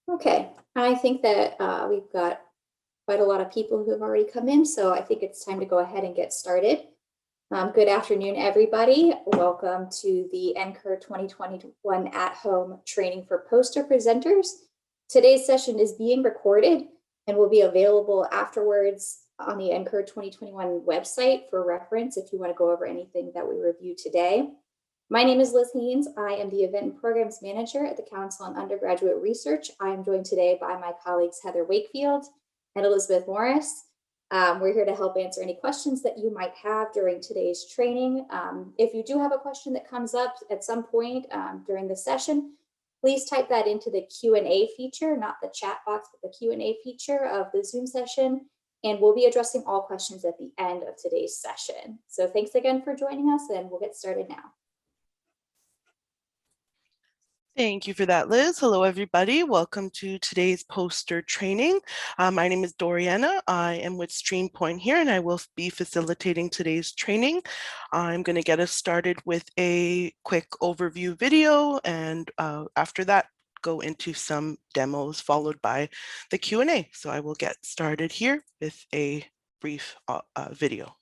Okay, I think that we've got quite a lot of people who have already come in, so I think it's time to go ahead and get started. Good afternoon, everybody. Welcome to the NCUR 2021 at-home training for poster presenters. Today's session is being recorded and will be available afterwards on the NCUR 2021 website for reference if you want to go over anything that we reviewed today. My name is Liz Haynes. I am the Event and Programs Manager at the Council on Undergraduate Research. I am joined today by my colleagues Heather Wakefield and Elizabeth Morris. We're here to help answer any questions that you might have during today's training. If you do have a question that comes up at some point during the session, please type that into the Q&A feature, not the chat box, but the Q&A feature of the Zoom session. And we'll be addressing all questions at the end of today's session. So thanks again for joining us, and we'll get started now. Thank you for that, Liz. Hello, everybody. Welcome to today's poster training. My name is Doriana. I am with StreamPoint here, and I will be facilitating today's training. I'm going to get us started with a quick overview video, and after that, go into some demos followed by the Q&A. So I will get started here with a brief video.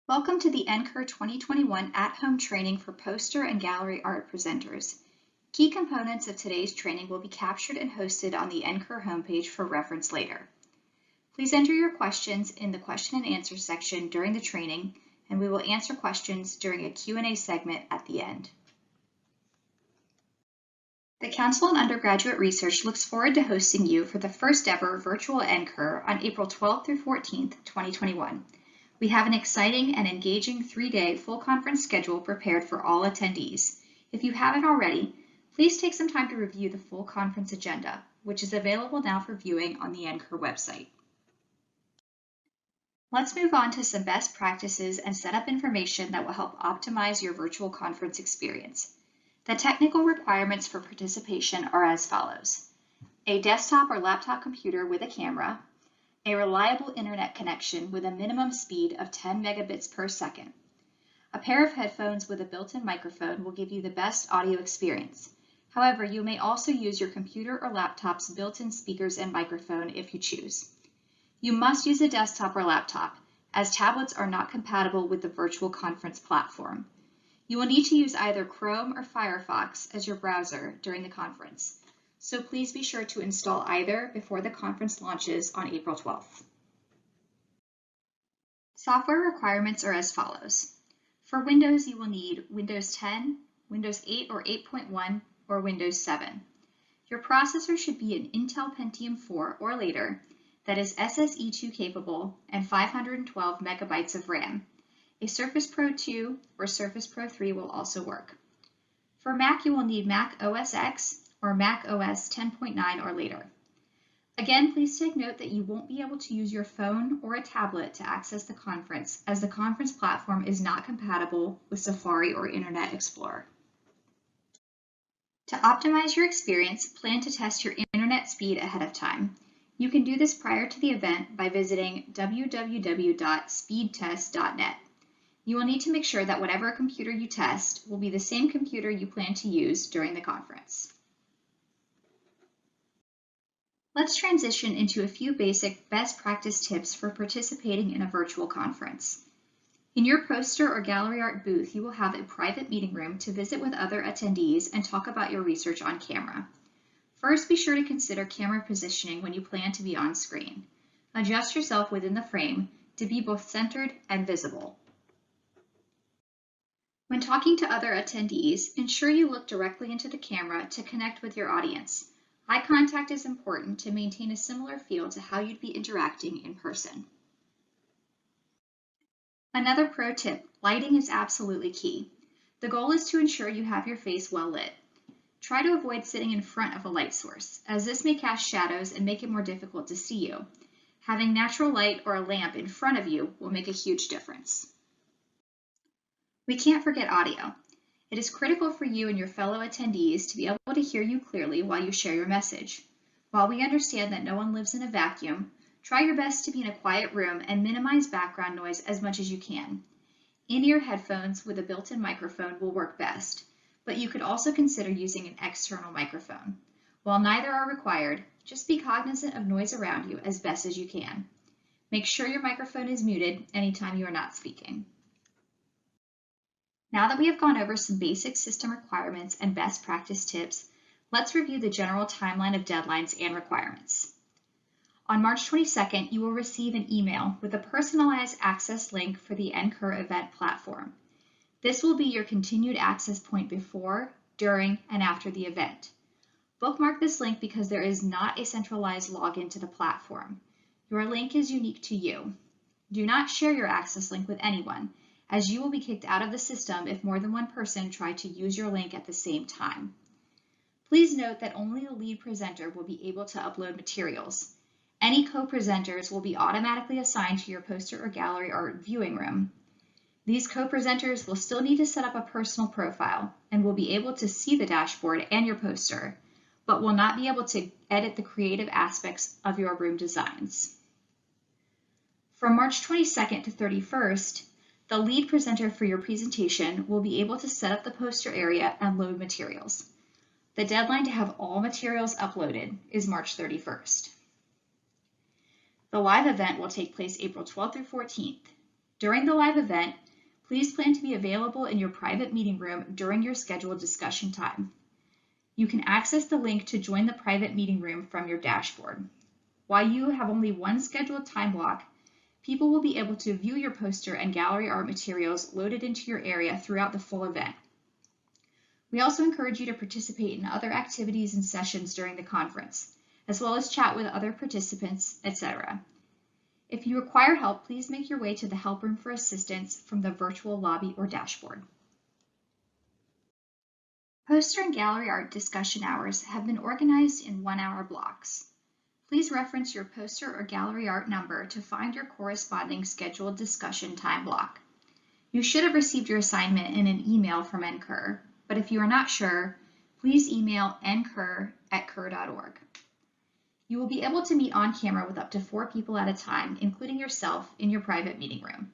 Welcome to the NCUR 2021 at-home training for poster and gallery art presenters. Key components of today's training will be captured and hosted on the NCUR homepage for reference later. Please enter your questions in the question and answer section during the training, and we will answer questions during a Q&A segment at the end. The Council on Undergraduate Research looks forward to hosting you for the first ever virtual NCUR on April 12th through 14th, 2021. We have an exciting and engaging 3-day full conference schedule prepared for all attendees. If you haven't already, please take some time to review the full conference agenda, which is available now for viewing on the NCUR website. Let's move on to some best practices and setup information that will help optimize your virtual conference experience. The technical requirements for participation are as follows: a desktop or laptop computer with a camera, a reliable internet connection with a minimum speed of 10 megabits per second. A pair of headphones with a built-in microphone will give you the best audio experience. However, you may also use your computer or laptop's built-in speakers and microphone if you choose. You must use a desktop or laptop, as tablets are not compatible with the virtual conference platform. You will need to use either Chrome or Firefox as your browser during the conference, so please be sure to install either before the conference launches on April 12th. Software requirements are as follows. For Windows, you will need Windows 10, Windows 8 or 8.1, or Windows 7. Your processor should be an Intel Pentium 4 or later that is SSE2 capable and 512 megabytes of RAM. A Surface Pro 2 or Surface Pro 3 will also work. For Mac, you will need Mac OS X or Mac OS 10.9 or later. Again, please take note that you won't be able to use your phone or a tablet to access the conference, as the conference platform is not compatible with Safari or Internet Explorer. To optimize your experience, plan to test your internet speed ahead of time. You can do this prior to the event by visiting www.speedtest.net. You will need to make sure that whatever computer you test will be the same computer you plan to use during the conference. Let's transition into a few basic best practice tips for participating in a virtual conference. In your poster or gallery art booth, you will have a private meeting room to visit with other attendees and talk about your research on camera. First, be sure to consider camera positioning when you plan to be on screen. Adjust yourself within the frame to be both centered and visible. When talking to other attendees, ensure you look directly into the camera to connect with your audience. Eye contact is important to maintain a similar feel to how you'd be interacting in person. Another pro tip, lighting is absolutely key. The goal is to ensure you have your face well lit. Try to avoid sitting in front of a light source, as this may cast shadows and make it more difficult to see you. Having natural light or a lamp in front of you will make a huge difference. We can't forget audio. It is critical for you and your fellow attendees to be able to hear you clearly while you share your message. While we understand that no one lives in a vacuum, Try your best to be in a quiet room and minimize background noise as much as you can. In-ear headphones with a built-in microphone will work best, but you could also consider using an external microphone. While neither are required, just be cognizant of noise around you as best as you can. Make sure your microphone is muted anytime you are not speaking. Now that we have gone over some basic system requirements and best practice tips, let's review the general timeline of deadlines and requirements. On March 22nd, you will receive an email with a personalized access link for the NCUR event platform. This will be your continued access point before, during, and after the event. Bookmark this link because there is not a centralized login to the platform. Your link is unique to you. Do not share your access link with anyone, as you will be kicked out of the system if more than one person try to use your link at the same time. Please note that only the lead presenter will be able to upload materials. Any co-presenters will be automatically assigned to your poster or gallery art viewing room. These co-presenters will still need to set up a personal profile and will be able to see the dashboard and your poster, but will not be able to edit the creative aspects of your room designs. From March 22nd to 31st, the lead presenter for your presentation will be able to set up the poster area and load materials. The deadline to have all materials uploaded is March 31st. The live event will take place April 12th through 14th. During the live event, please plan to be available in your private meeting room during your scheduled discussion time. You can access the link to join the private meeting room from your dashboard. While you have only one scheduled time block, people will be able to view your poster and gallery art materials loaded into your area throughout the full event. We also encourage you to participate in other activities and sessions during the conference, as well as chat with other participants, etc. If you require help, please make your way to the help room for assistance from the virtual lobby or dashboard. Poster and gallery art discussion hours have been organized in 1-hour blocks. Please reference your poster or gallery art number to find your corresponding scheduled discussion time block. You should have received your assignment in an email from NCUR, but if you are not sure, please email ncur@cur.org. You will be able to meet on camera with up to 4 people at a time, including yourself, in your private meeting room.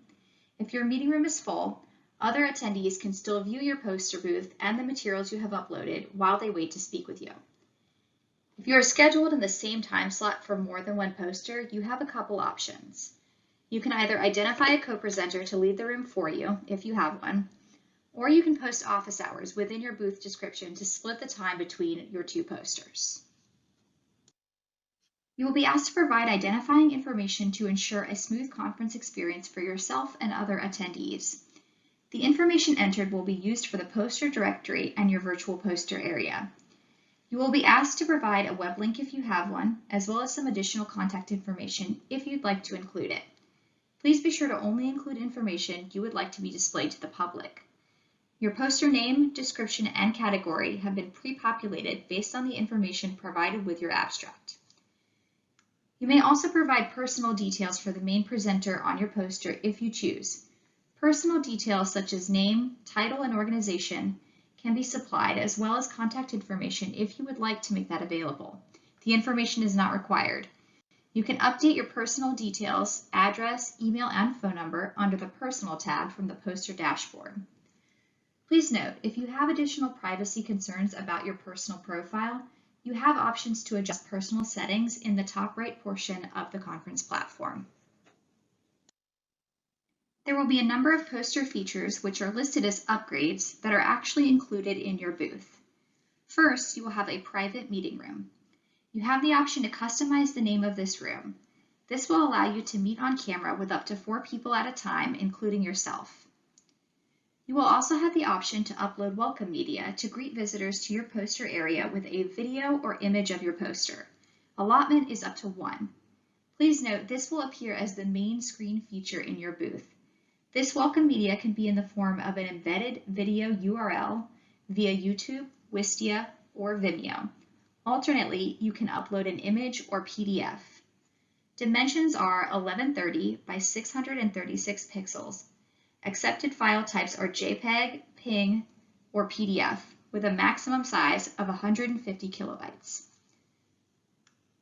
If your meeting room is full, other attendees can still view your poster booth and the materials you have uploaded while they wait to speak with you. If you are scheduled in the same time slot for more than one poster, you have a couple options. You can either identify a co-presenter to lead the room for you, if you have one, or you can post office hours within your booth description to split the time between your 2 posters. You will be asked to provide identifying information to ensure a smooth conference experience for yourself and other attendees. The information entered will be used for the poster directory and your virtual poster area. You will be asked to provide a web link if you have one, as well as some additional contact information if you'd like to include it. Please be sure to only include information you would like to be displayed to the public. Your poster name, description, and category have been pre-populated based on the information provided with your abstract. You may also provide personal details for the main presenter on your poster if you choose. Personal details such as name, title, and organization can be supplied, as well as contact information if you would like to make that available. The information is not required. You can update your personal details, address, email, and phone number under the Personal tab from the poster dashboard. Please note, if you have additional privacy concerns about your personal profile, you have options to adjust personal settings in the top right portion of the conference platform. There will be a number of poster features which are listed as upgrades that are actually included in your booth. First, you will have a private meeting room. You have the option to customize the name of this room. This will allow you to meet on camera with up to 4 people at a time, including yourself. You will also have the option to upload welcome media to greet visitors to your poster area with a video or image of your poster. Allotment is up to 1. Please note this will appear as the main screen feature in your booth. This welcome media can be in the form of an embedded video URL via YouTube, Wistia, or Vimeo. Alternately, you can upload an image or PDF. Dimensions are 1130 by 636 pixels. Accepted file types are JPEG, PNG, or PDF with a maximum size of 150 kilobytes.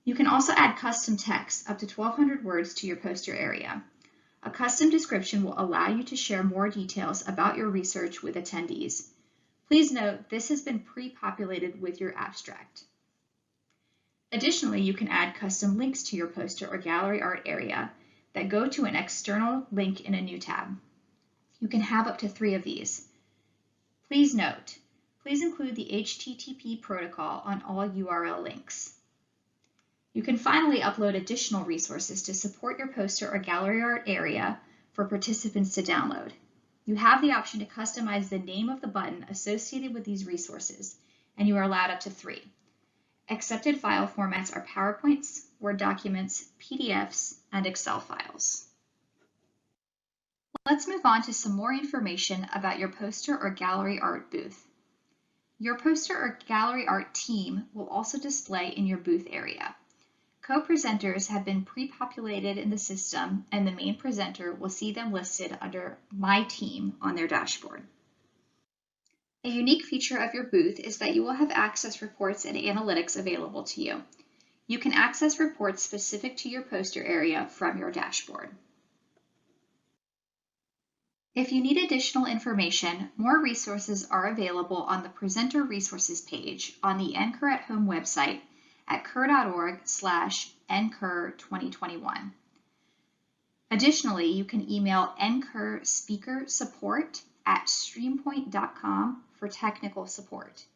You can also add custom text up to 1,200 words to your poster area. A custom description will allow you to share more details about your research with attendees. Please note this has been pre-populated with your abstract. Additionally, you can add custom links to your poster or gallery art area that go to an external link in a new tab. You can have up to 3 of these. Please note, please include the HTTP protocol on all URL links. You can finally upload additional resources to support your poster or gallery art area for participants to download. You have the option to customize the name of the button associated with these resources, and you are allowed up to 3. Accepted file formats are PowerPoints, Word documents, PDFs, and Excel files. Let's move on to some more information about your poster or gallery art booth. Your poster or gallery art team will also display in your booth area. Co-presenters have been pre-populated in the system, and the main presenter will see them listed under My Team on their dashboard. A unique feature of your booth is that you will have access reports and analytics available to you. You can access reports specific to your poster area from your dashboard. If you need additional information, more resources are available on the Presenter Resources page on the NCUR at Home website at cur.org/NCUR2021. Additionally, you can email NCUR speaker support@streampoint.com for technical support.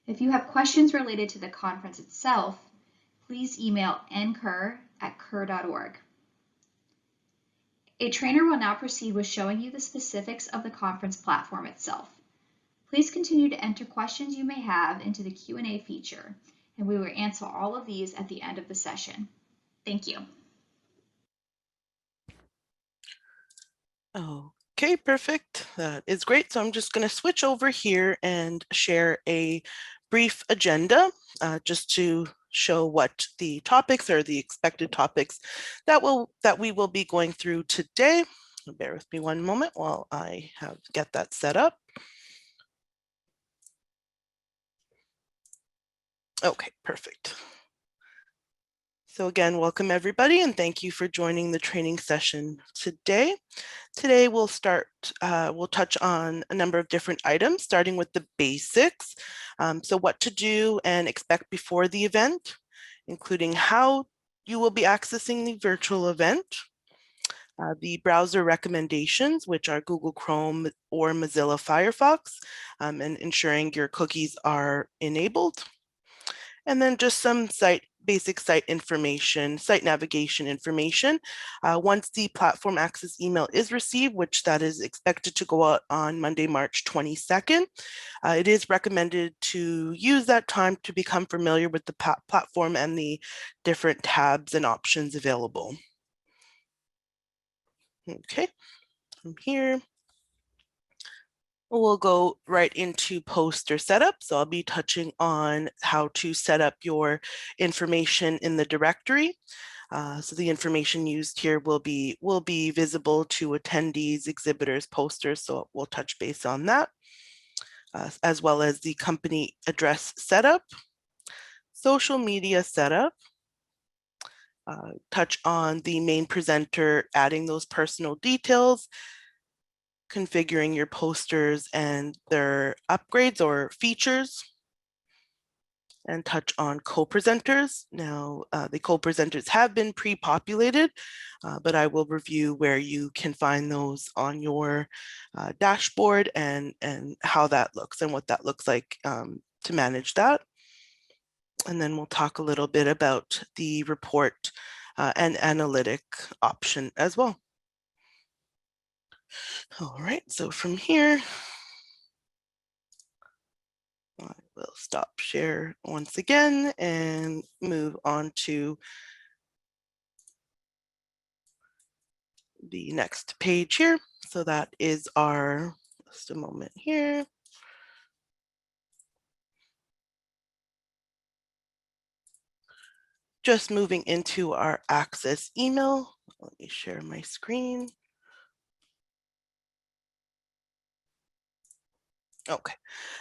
If you have questions related to the conference itself, please email ncur@cur.org. A trainer will now proceed with showing you the specifics of the conference platform itself. Please continue to enter questions you may have into the Q&A feature, and we will answer all of these at the end of the session. Thank you. Okay, perfect. That is great. So I'm just going to switch over here and share a brief agenda just to show what the topics or the expected topics that we will be going through today. Bear with me one moment while I get that set up. Okay, perfect. So again, welcome everybody, and thank you for joining the training session today. Today we'll touch on a number of different items, starting with the basics. So what to do and expect before the event, including how you will be accessing the virtual event, the browser recommendations, which are Google Chrome or Mozilla Firefox, and ensuring your cookies are enabled. And then just some basic site information, site navigation information. Once the platform access email is received, which that is expected to go out on Monday, March 22nd, it is recommended to use that time to become familiar with the platform and the different tabs and options available. Okay, from here, we'll go right into poster setup. So I'll be touching on how to set up your information in the directory. So the information used here will be visible to attendees, exhibitors, posters. So we'll touch base on that, as well as the company address setup, social media setup, touch on the main presenter, adding those personal details, configuring your posters and their upgrades or features, and touch on co-presenters. Now, the co-presenters have been pre-populated, but I will review where you can find those on your dashboard and how that looks and what that looks like to manage that. And then we'll talk a little bit about the report and analytic option as well. All right, so from here, I will stop share once again and move on to the next page here. So that is our, just a moment here. Just moving into our access email. Let me share my screen. Okay,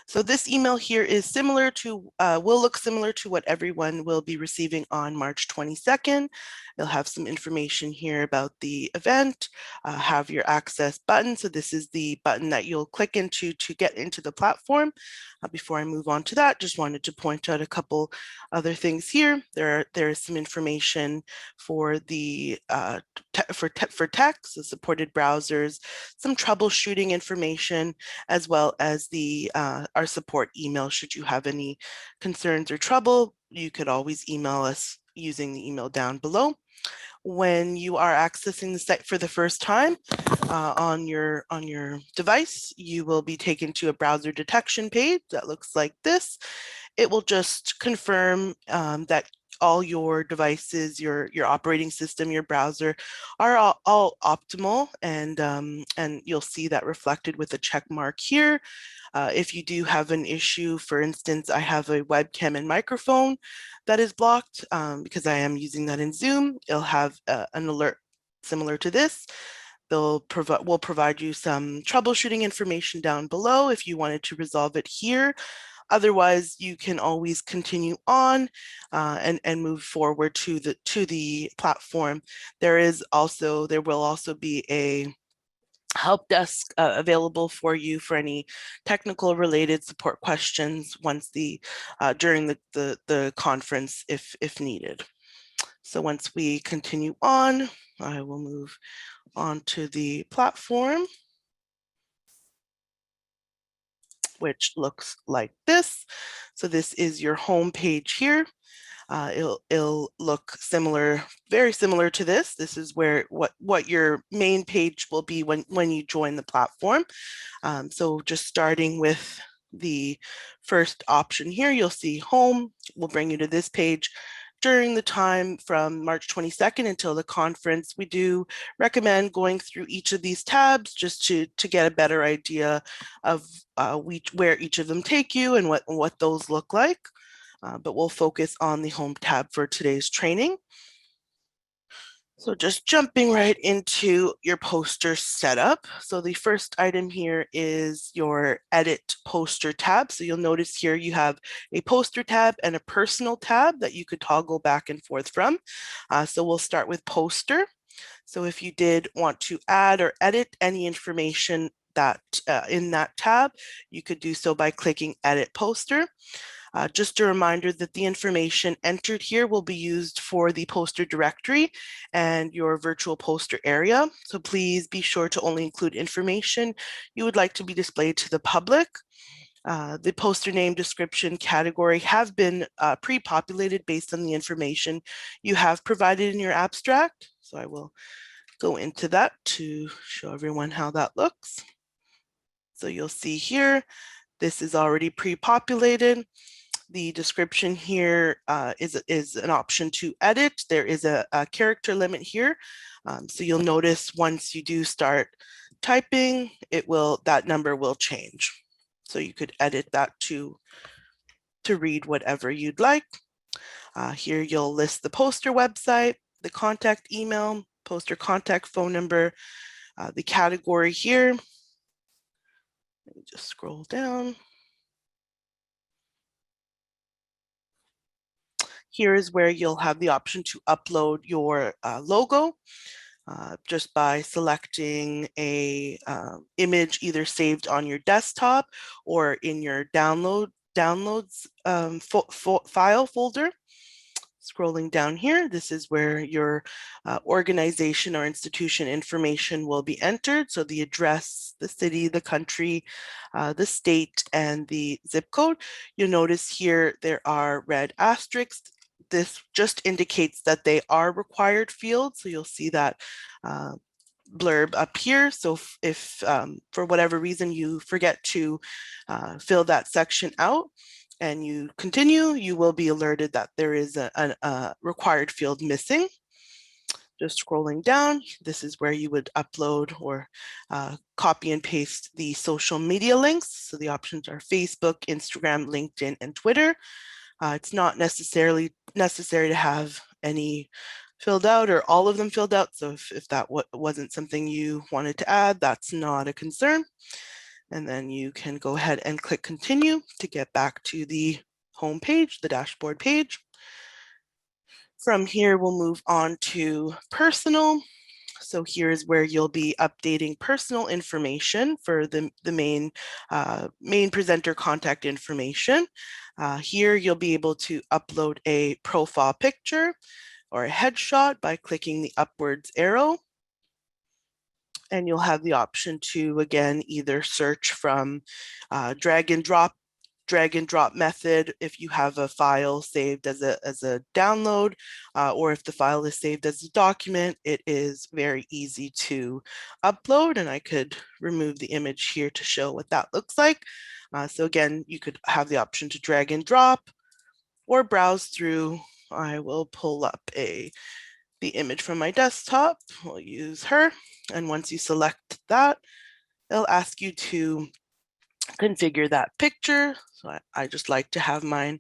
so this email here is similar to, will look similar to what everyone will be receiving on March 22nd. It'll have some information here about the event, have your access button. So this is the button that you'll click into to get into the platform. Before I move on to that, just wanted to point out a couple other things here. There is some information for the for tech, so supported browsers, some troubleshooting information, as well as the our support email. Should you have any concerns or trouble, you could always email us using the email down below. When you are accessing the site for the first time on your device, you will be taken to a browser detection page that looks like this. It will just confirm that all your devices, your operating system, your browser are all optimal, and you'll see that reflected with a check mark here. If you do have an issue, for instance, I have a webcam and microphone that is blocked because I am using that in Zoom, it'll have an alert similar to this. We'll provide you some troubleshooting information down below if you wanted to resolve it here. Otherwise, you can always continue on and move forward to the platform. There will also be a help desk available for you for any technical related support questions once during the conference if needed. So once we continue on, I will move on to the platform, which looks like this. So this is your home page here. It'll look similar, very similar to this. This is where what your main page will be when you join the platform. So just starting with the first option here, you'll see home will bring you to this page. During the time from March 22nd until the conference, we do recommend going through each of these tabs just to get a better idea of where each of them take you and what those look like. But we'll focus on the home tab for today's training. So just jumping right into your poster setup. So the first item here is your edit poster tab. So you'll notice here you have a poster tab and a personal tab that you could toggle back and forth from. So we'll start with poster. So if you did want to add or edit any information that in that tab, you could do so by clicking edit poster. Just a reminder that the information entered here will be used for the poster directory and your virtual poster area. So please be sure to only include information you would like to be displayed to the public. The poster name, description, category have been pre-populated based on the information you have provided in your abstract. So I will go into that to show everyone how that looks. So you'll see here, this is already pre-populated. The description here is an option to edit. There is a character limit here. So you'll notice once you do start typing, that number will change. So you could edit that to read whatever you'd like. Here you'll list the poster website, the contact email, poster contact phone number, the category here. Let me just scroll down. Here is where you'll have the option to upload your logo just by selecting a image either saved on your desktop or in your downloads file folder. Scrolling down here, this is where your organization or institution information will be entered. So the address, the city, the country, the state, and the zip code. You'll notice here there are red asterisks. This just indicates that they are required fields. So you'll see that blurb up here. So if for whatever reason you forget to fill that section out and you continue, you will be alerted that there is a required field missing. Just scrolling down, this is where you would upload or copy and paste the social media links. So the options are Facebook, Instagram, LinkedIn, and Twitter. It's not necessarily necessary to have any filled out or all of them filled out. So if that wasn't something you wanted to add, that's not a concern. And then you can go ahead and click continue to get back to the home page, the dashboard page. From here, we'll move on to personal. So here's where you'll be updating personal information for the main presenter contact information. Here you'll be able to upload a profile picture or a headshot by clicking the upwards arrow. And you'll have the option to, again, either search from drag and drop method if you have a file saved as a download, or if the file is saved as a document. It is very easy to upload, and I could remove the image here to show what that looks like. So again, you could have the option to drag and drop or browse through. I will pull up the image from my desktop. We'll use her. And once you select that, it'll ask you to configure that picture. So I just like to have mine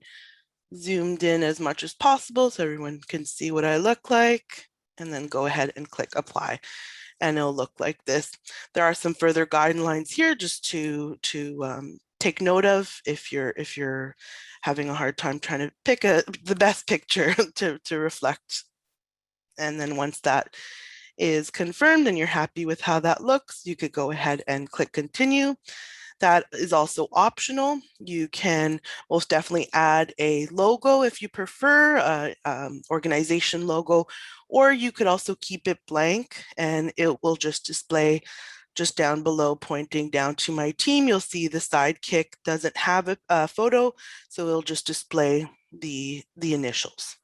zoomed in as much as possible so everyone can see what I look like, and then go ahead and click apply. And it'll look like this. There are some further guidelines here just to take note of if you're having a hard time trying to pick the best picture to reflect. And then once that is confirmed and you're happy with how that looks, you could go ahead and click continue. That is also optional. You can most definitely add a logo if you prefer, organization logo, or you could also keep it blank and it will just display just down below, pointing down to my team. You'll see the sidekick doesn't have a photo, so it'll just display the initials.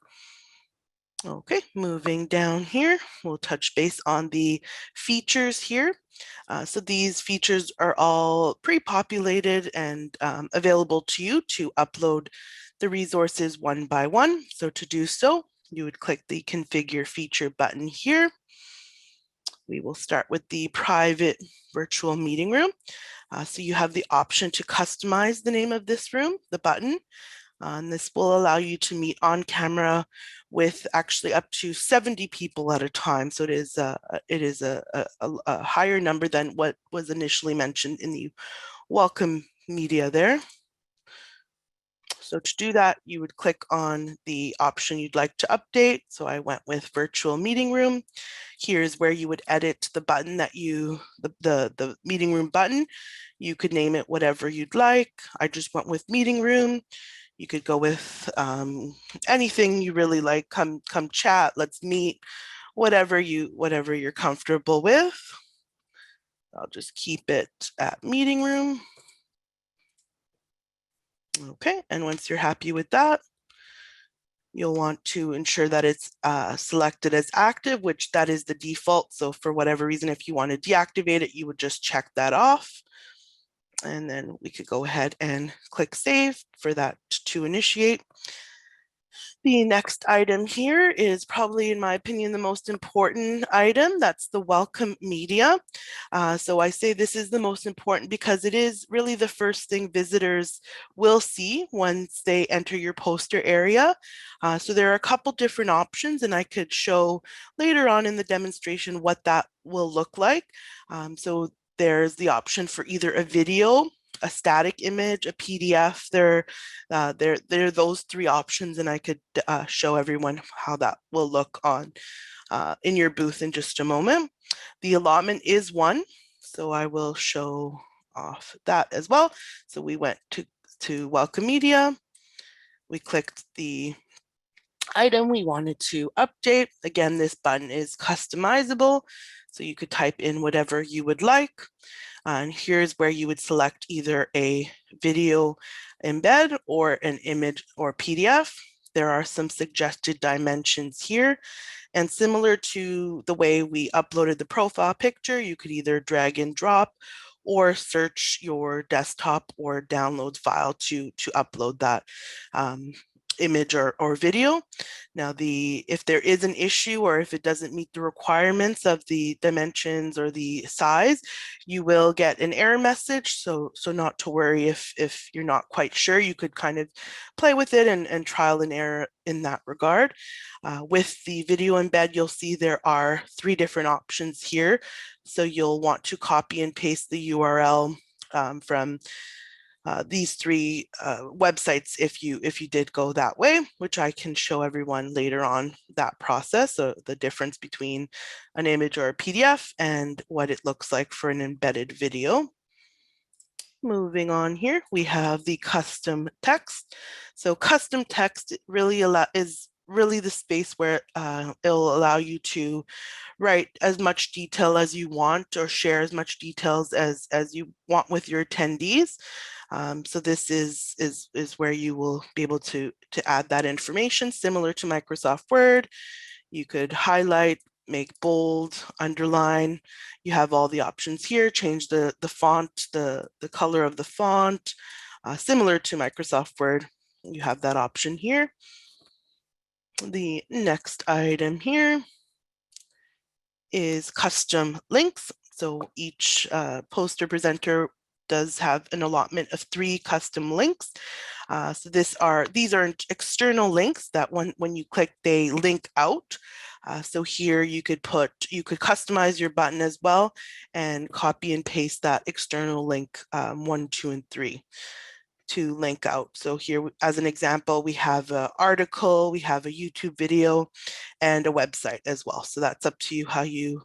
Okay, moving down here, we'll touch base on the features here. So these features are all pre-populated and available to you to upload the resources one by one. So to do so, you would click the Configure Feature button here. We will start with the private virtual meeting room. So you have the option to customize the name of this room, the button. And this will allow you to meet on camera with actually up to 70 people at a time. So it is a higher number than what was initially mentioned in the welcome media there. So to do that, you would click on the option you'd like to update. So I went with virtual meeting room. Here's where you would edit the button that the meeting room button. You could name it whatever you'd like. I just went with meeting room. You could go with anything you really like. Come chat, let's meet, whatever you're comfortable with. I'll just keep it at meeting room. Okay, and once you're happy with that, you'll want to ensure that it's selected as active, which that is the default. So for whatever reason, if you want to deactivate it, you would just check that off. And then we could go ahead and click save for that to initiate. The next item here is probably, in my opinion, the most important item. That's the welcome media. So I say this is the most important because it is really the first thing visitors will see once they enter your poster area. So there are a couple different options, and I could show later on in the demonstration what that will look like. So there's the option for either a video, a static image, a PDF. There are those three options, and I could show everyone how that will look on in your booth in just a moment. The allotment is one, so I will show off that as well. So we went to welcome media. We clicked the item we wanted to update. Again, this button is customizable, so you could type in whatever you would like. And here's where you would select either a video embed or an image or PDF. There are some suggested dimensions here. And similar to the way we uploaded the profile picture, you could either drag and drop or search your desktop or download file to upload that image or video. Now, if there is an issue or if it doesn't meet the requirements of the dimensions or the size, you will get an error message. So not to worry if you're not quite sure. You could kind of play with it and trial and error in that regard. With the video embed, you'll see there are 3 different options here. So you'll want to copy and paste the URL from these three websites if you did go that way, which I can show everyone later on that process, so the difference between an image or a PDF and what it looks like for an embedded video. Moving on here, we have the custom text. So custom text is really the space where it'll allow you to write as much detail as you want or share as much details as you want with your attendees. So this is where you will be able to add that information similar to Microsoft Word. You could highlight, make bold, underline. You have all the options here. Change the font, the color of the font, similar to Microsoft Word. You have that option here. The next item here is custom links. So each poster presenter does have an allotment of 3 custom links. So these are external links that when you click, they link out. So here you could customize your button as well and copy and paste that external link 1, 2, and 3 to link out. So here, as an example, we have an article, we have a YouTube video, and a website as well. So that's up to you how you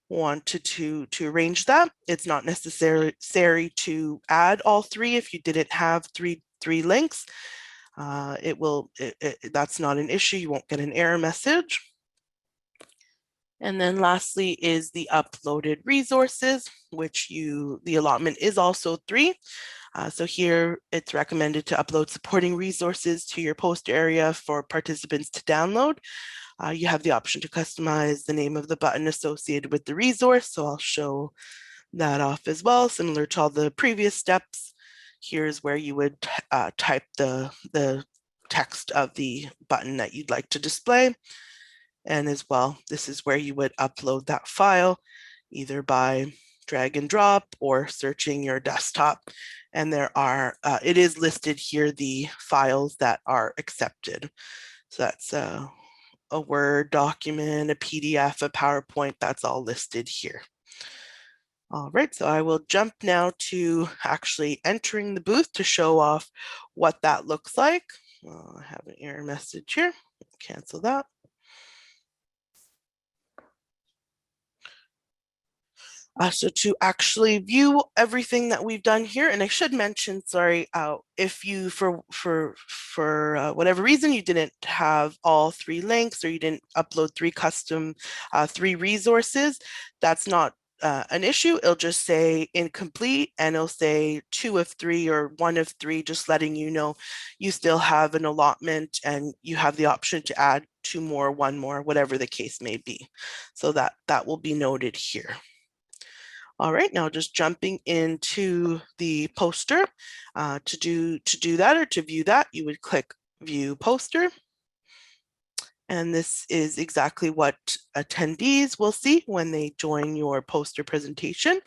wanted to arrange that. It's not necessary to add all 3 if you didn't have three links. That's not an issue. You won't get an error message. And then lastly is the uploaded resources, which the allotment is also 3. So here it's recommended to upload supporting resources to your poster area for participants to download. You have the option to customize the name of the button associated with the resource. So I'll show that off as well, similar to all the previous steps. Here's where you would type the text of the button that you'd like to display. And as well, this is where you would upload that file, either by drag and drop or searching your desktop. And it is listed here, the files that are accepted. So that's a Word document, a PDF, a PowerPoint, that's all listed here. All right, so I will jump now to actually entering the booth to show off what that looks like. I have an error message here, cancel that. So to actually view everything that we've done here, and I should mention, sorry, if you, for whatever reason, you didn't have all 3 links or you didn't upload 3 custom 3 resources, that's not an issue. It'll just say incomplete and it'll say 2 of 3 or 1 of 3, just letting you know you still have an allotment and you have the option to add 2 more, 1 more, whatever the case may be. So that will be noted here. All right, now just jumping into the poster. To do that or to view that, you would click View Poster. And this is exactly what attendees will see when they join your poster presentation.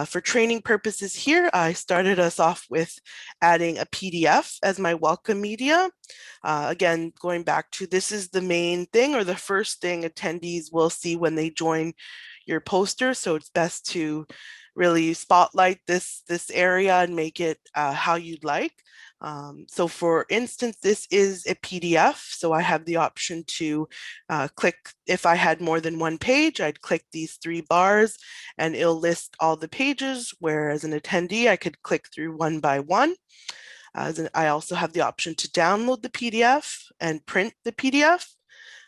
For training purposes here, I started us off with adding a PDF as my welcome media. Again, going back to, this is the main thing or the first thing attendees will see when they join your poster. So it's best to really spotlight this area and make it how you'd like. So for instance, this is a PDF. So I have the option to click, if I had more than 1 page, I'd click these 3 bars and it'll list all the pages, whereas an attendee, I could click through one by one. I also have the option to download the PDF and print the PDF.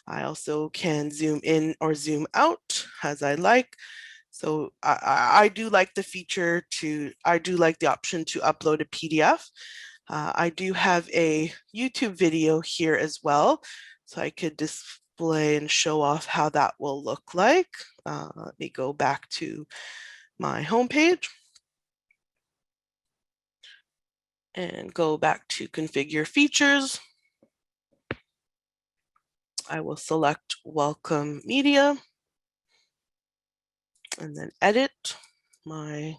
I also can zoom in or zoom out as I like. So I do like the option to upload a PDF. I do have a YouTube video here as well, so I could display and show off how that will look like. Let me go back to my homepage and go back to configure features. I will select welcome media and then edit my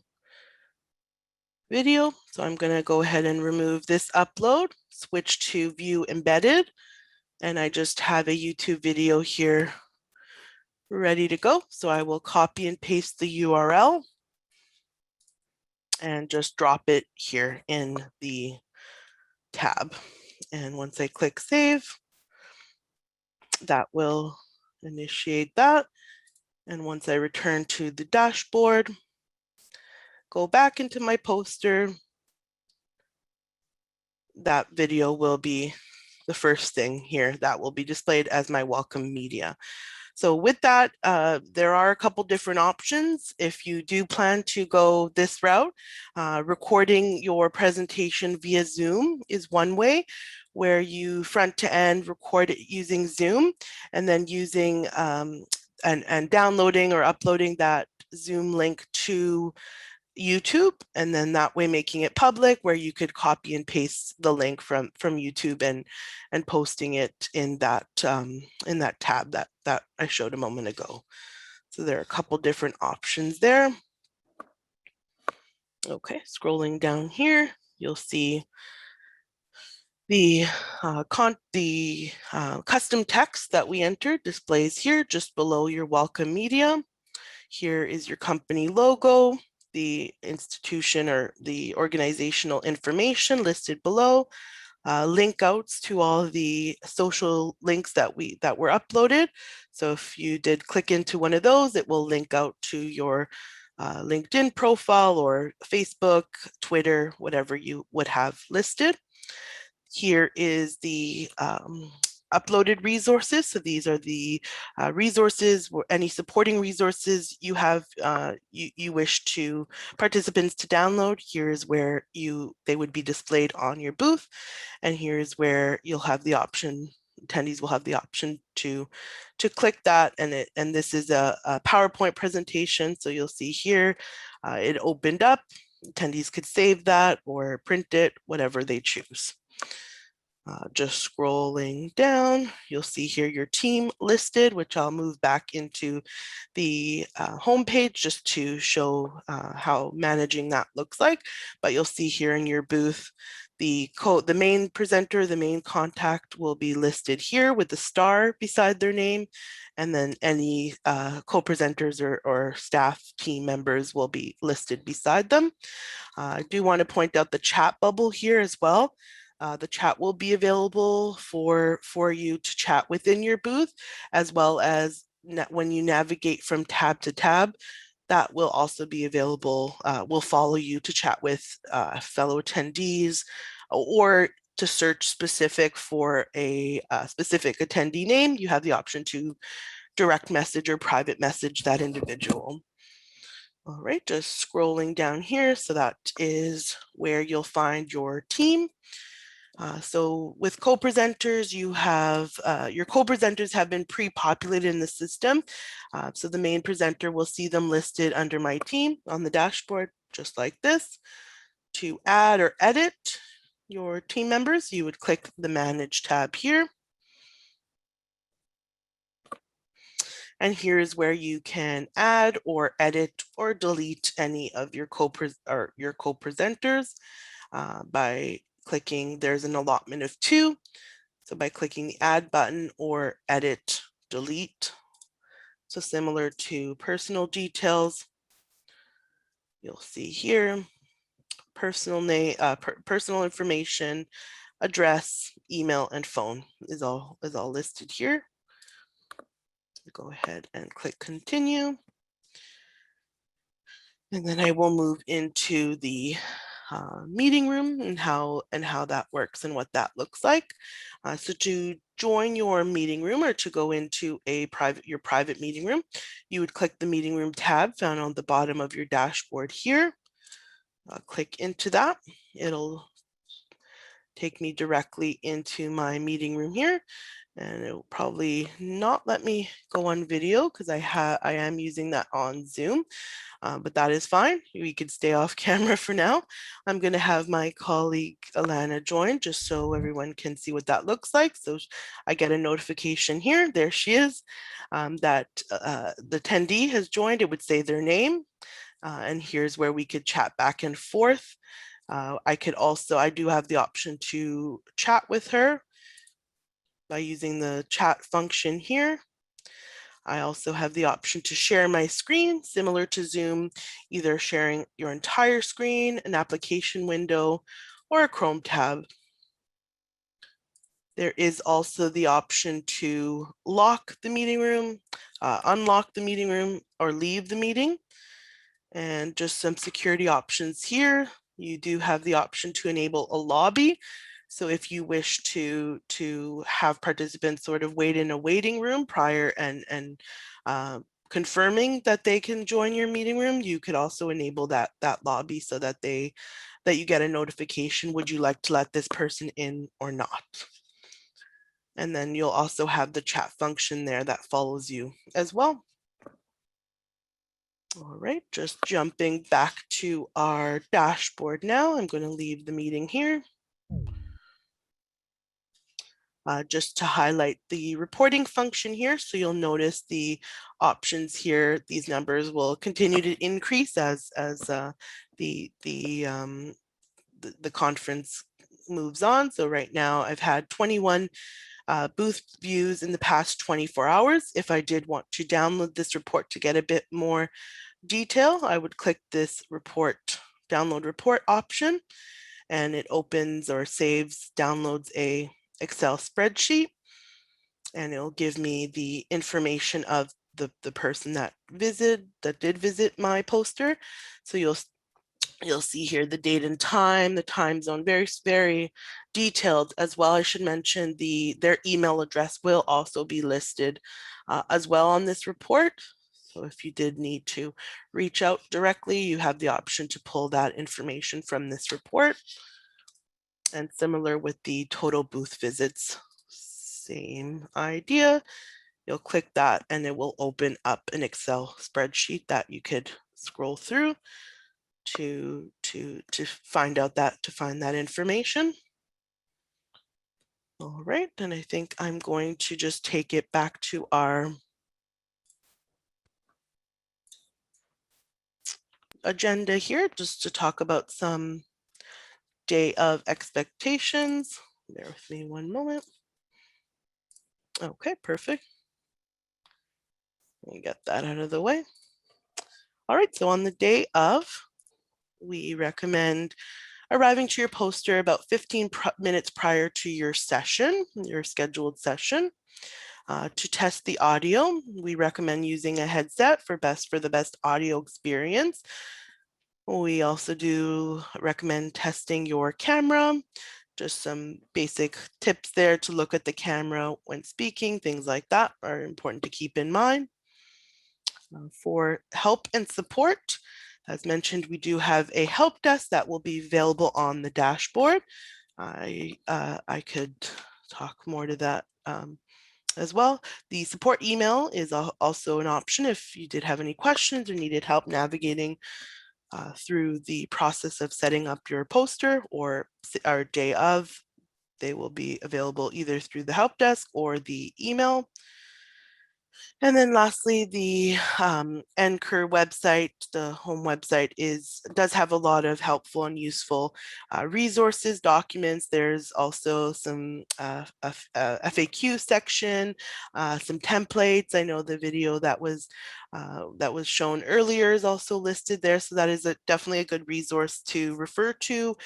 video. So I'm going to go ahead and remove this upload, switch to view embedded, and I just have a YouTube video here ready to go. So I will copy and paste the URL and just drop it here in the tab. And once I click save, that will initiate that. And once I return to the dashboard, go back into my poster, that video will be the first thing here that will be displayed as my welcome media. So with that, there are a couple different options. If you do plan to go this route, recording your presentation via Zoom is one way, where you front to end record it using Zoom, and then using and downloading or uploading that Zoom link to YouTube, and then that way making it public, where you could copy and paste the link from YouTube and posting it in that tab that I showed a moment ago. So there are a couple different options there. Okay, scrolling down here, you'll see the custom text that we entered displays here just below your welcome media. Here is your company logo, the institution or the organizational information listed below, link outs to all the social links that were uploaded. So if you did click into one of those, it will link out to your LinkedIn profile or Facebook, Twitter, whatever you would have listed. Here is the uploaded resources. So these are the resources, or any supporting resources you have, you wish to participants to download. Here's where they would be displayed on your booth. And here's where you'll have the option, attendees will have the option to click that. And this is a PowerPoint presentation. So you'll see here, it opened up. Attendees could save that or print it, whatever they choose. Just scrolling down, you'll see here your team listed, which I'll move back into the homepage just to show how managing that looks like. But you'll see here in your booth, the main presenter, the main contact will be listed here with the star beside their name. And then any co-presenters or staff team members will be listed beside them. I do want to point out the chat bubble here as well. The chat will be available for you to chat within your booth, as well as when you navigate from tab to tab, that will also be available, will follow you to chat with fellow attendees, or to search specific for a specific attendee name, you have the option to direct message or private message that individual. All right, just scrolling down here. So that is where you'll find your team. So with co-presenters, you have your co-presenters have been pre-populated in the system. So the main presenter will see them listed under my team on the dashboard, just like this. To add or edit your team members, you would click the Manage tab here. And here's where you can add or edit or delete any of your co-presenters by clicking, there's an allotment of 2. So by clicking the add button or edit, delete. So similar to personal details, you'll see here, personal name, personal information, address, email, and phone is all listed here. Go ahead and click continue. And then I will move into the meeting room and how that works and what that looks like. So to join your meeting room or to go into your private meeting room, you would click the meeting room tab found on the bottom of your dashboard here. Click into that. It'll take me directly into my meeting room here, and it will probably not let me go on video because I am using that on Zoom. But that is fine. We could stay off camera for now. I'm going to have my colleague Alana join just so everyone can see what that looks like. So I get a notification here. There she is, that the attendee has joined. It would say their name. And here's where we could chat back and forth. I do have the option to chat with her by using the chat function here. I also have the option to share my screen, similar to Zoom, either sharing your entire screen, an application window, or a Chrome tab. There is also the option to lock the meeting room, unlock the meeting room, or leave the meeting. And just some security options here. You do have the option to enable a lobby. So if you wish to have participants sort of wait in a waiting room prior and confirming that they can join your meeting room, you could also enable that lobby so that you get a notification, would you like to let this person in or not? And then you'll also have the chat function there that follows you as well. All right, just jumping back to our dashboard now. I'm going to leave the meeting here. Just to highlight the reporting function here. So you'll notice the options here. These numbers will continue to increase as the conference moves on. So right now I've had 21 booth views in the past 24 hours. If I did want to download this report to get a bit more detail, I would click this report, download report option, and it opens or saves, downloads a Excel spreadsheet, and it'll give me the information of the person that did visit my poster. So you'll see here the date and time, the time zone, very, very detailed as well. I should mention their email address will also be listed as well on this report. So if you did need to reach out directly, you have the option to pull that information from this report. And similar with the total booth visits, same idea. You'll click that and it will open up an Excel spreadsheet that you could scroll through to find that information. All right, and I think I'm going to just take it back to our agenda here just to talk about some day of expectations. Bear with me one moment. Okay, perfect. Let me get that out of the way. All right, so on the day of, we recommend arriving to your poster about 15 minutes prior to your session, your scheduled session. To test the audio, we recommend using a headset for the best audio experience. We also do recommend testing your camera, just some basic tips there to look at the camera when speaking, things like that are important to keep in mind. For help and support, as mentioned, we do have a help desk that will be available on the dashboard. I could talk more to that as well. The support email is also an option if you did have any questions or needed help navigating through the process of setting up your poster or our day of. They will be available either through the help desk or the email. And then lastly, the NCUR website, the home website does have a lot of helpful and useful resources, documents. There's also some FAQ section, some templates. I know the video that was shown earlier is also listed there. So that is definitely a good resource to refer to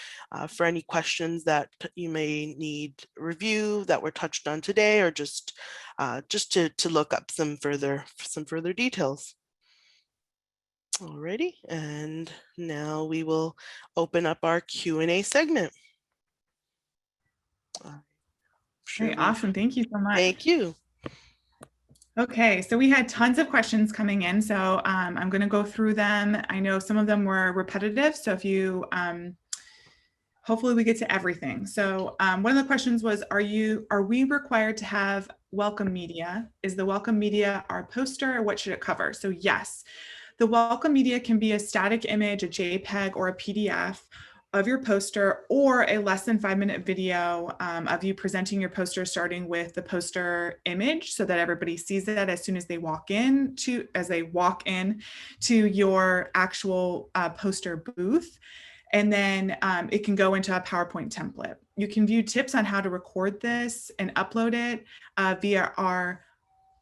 for any questions that you may need review that were touched on today, or just to look up some further details. Alrighty, and now we will open up our Q&A segment. Great, awesome. Thank you so much. Thank you. Okay, so we had tons of questions coming in, so I'm going to go through them. I know some of them were repetitive, so if you hopefully we get to everything. So one of the questions was, are we required to have welcome media? Is the welcome media our poster, or what should it cover? So yes, the welcome media can be a static image, a JPEG, or a PDF of your poster, or a less than 5-minute video of you presenting your poster, starting with the poster image so that everybody sees it as soon as they walk in to your actual poster booth. And then it can go into a PowerPoint template. You can view tips on how to record this and upload it via our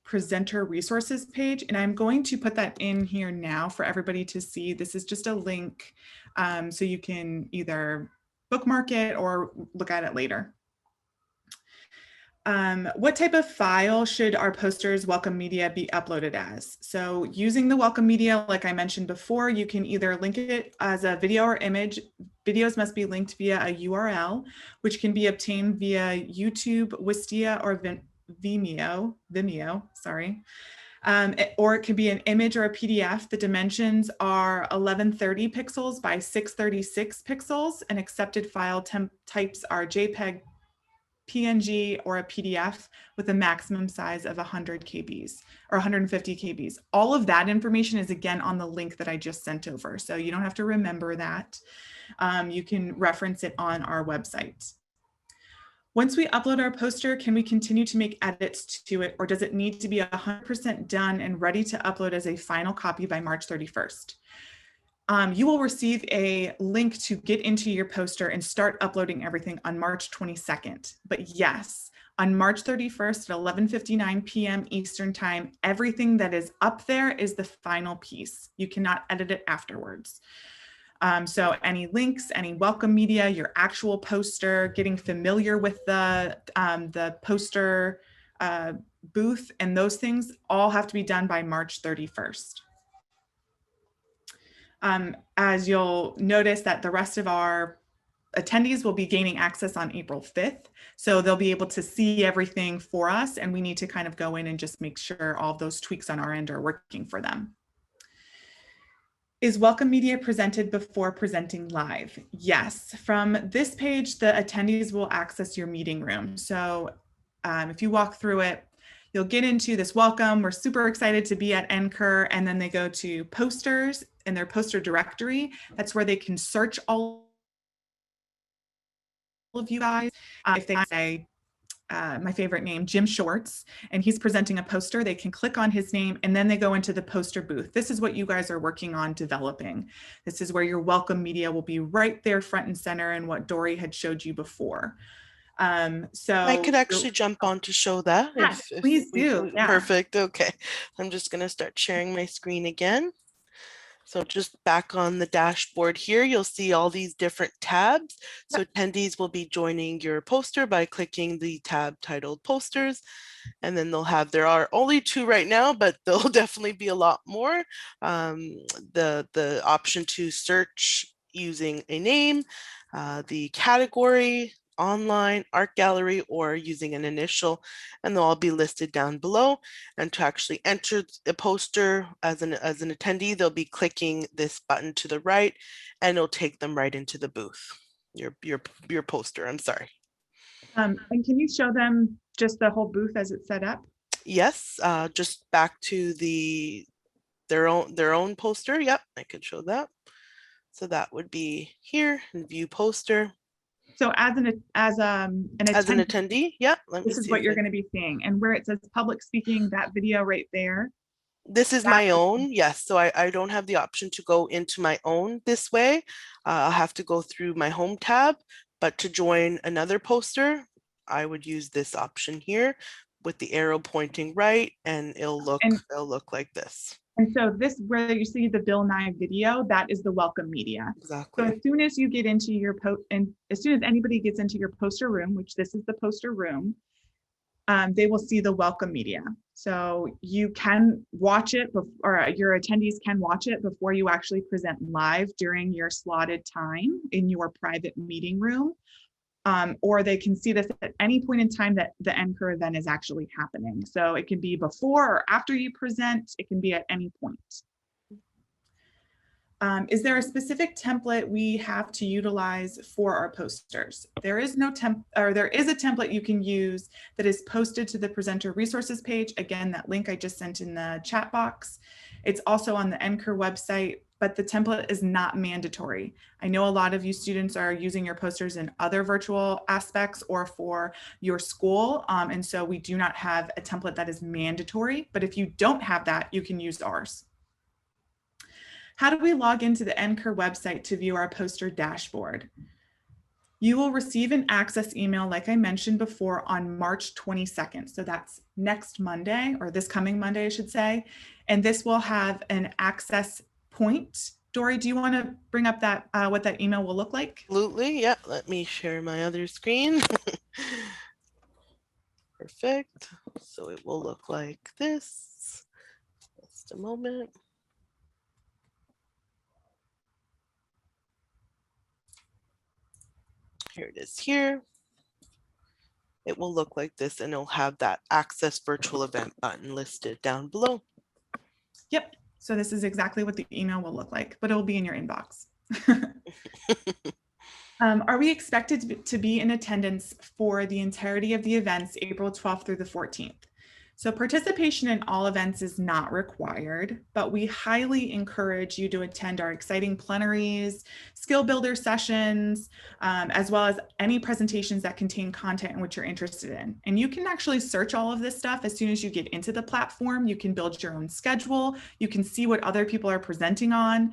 presenter resources page, and I'm going to put that in here now for everybody to see. This is just a link, so you can either bookmark it or look at it later. What type of file should our posters welcome media be uploaded as? So using the welcome media, like I mentioned before, you can either link it as a video or image. Videos must be linked via a URL, which can be obtained via YouTube, Wistia, or Vimeo, sorry. Or it could be an image or a PDF. The dimensions are 1130 pixels by 636 pixels, and accepted file types are JPEG, PNG, or a PDF with a maximum size of 100 KBs or 150 KBs. All of that information is again on the link that I just sent over. So you don't have to remember that. You can reference it on our website. Once we upload our poster, can we continue to make edits to it, or does it need to be 100% done and ready to upload as a final copy by March 31st? You will receive a link to get into your poster and start uploading everything on March 22nd. But yes, on March 31st at 11:59 p.m. Eastern Time, everything that is up there is the final piece. You cannot edit it afterwards. So any links, any welcome media, your actual poster, getting familiar with the poster booth, and those things all have to be done by March 31st. As you'll notice that the rest of our attendees will be gaining access on April 5th. So they'll be able to see everything for us, and we need to kind of go in and just make sure all of those tweaks on our end are working for them. Is welcome media presented before presenting live? Yes. From this page, the attendees will access your meeting room. So if you walk through it, you'll get into this welcome. We're super excited to be at NCUR, and then they go to posters in their poster directory. That's where they can search all of you guys. If they say, my favorite name, Jim Shorts, and he's presenting a poster, they can click on his name and then they go into the poster booth. This is what you guys are working on developing. This is where your welcome media will be right there front and center, and what Dory had showed you before. So I could actually jump on to show that. Yes, please do. Yeah. Perfect. Okay. I'm just going to start sharing my screen again. So just back on the dashboard here, you'll see all these different tabs. So attendees will be joining your poster by clicking the tab titled Posters. And then they'll have, there are only 2 right now, but there'll definitely be a lot more. The option to search using a name, the category, online, art gallery, or using an initial, and they'll all be listed down below. And to actually enter a poster as an attendee, they'll be clicking this button to the right, and it'll take them right into the booth. Your poster, I'm sorry. And can you show them just the whole booth as it's set up? Yes, just back to their own poster. Yep, I could show that. So that would be here in view poster. So as an attendee, yeah, this is what you're going to be seeing. And where it says public speaking, that video right there. This is my own, yes. So I don't have the option to go into my own this way. I'll have to go through my home tab, but to join another poster, I would use this option here with the arrow pointing right, and it'll look like this. And so this, where you see the Bill Nye video, that is the welcome media. Exactly. So as soon as you get into your and as soon as anybody gets into your poster room, which this is the poster room, they will see the welcome media. So you can watch it, or your attendees can watch it before you actually present live during your slotted time in your private meeting room. Or they can see this at any point in time that the NCUR event is actually happening. So it can be before or after you present, it can be at any point. Is there a specific template we have to utilize for our posters? There is no there is a template you can use that is posted to the presenter resources page. Again, that link I just sent in the chat box. It's also on the NCUR website, but the template is not mandatory. I know a lot of you students are using your posters in other virtual aspects or for your school. And so we do not have a template that is mandatory, but if you don't have that, you can use ours. How do we log into the NCUR website to view our poster dashboard? You will receive an access email, like I mentioned before, on March 22nd. So that's next Monday, or this coming Monday, I should say. And this will have an access point. Dory, do you want to bring up that what that email will look like? Absolutely. Yeah. Let me share my other screen. Perfect. So it will look like this. Just a moment. Here it is here. It will look like this, and it'll have that access virtual event button listed down below. Yep. So this is exactly what the email will look like, but it will be in your inbox. Are we expected to be in attendance for the entirety of the events, April 12th through the 14th? So participation in all events is not required, but we highly encourage you to attend our exciting plenaries, skill builder sessions, as well as any presentations that contain content in which you're interested in. And you can actually search all of this stuff as soon as you get into the platform. You can build your own schedule. You can see what other people are presenting on.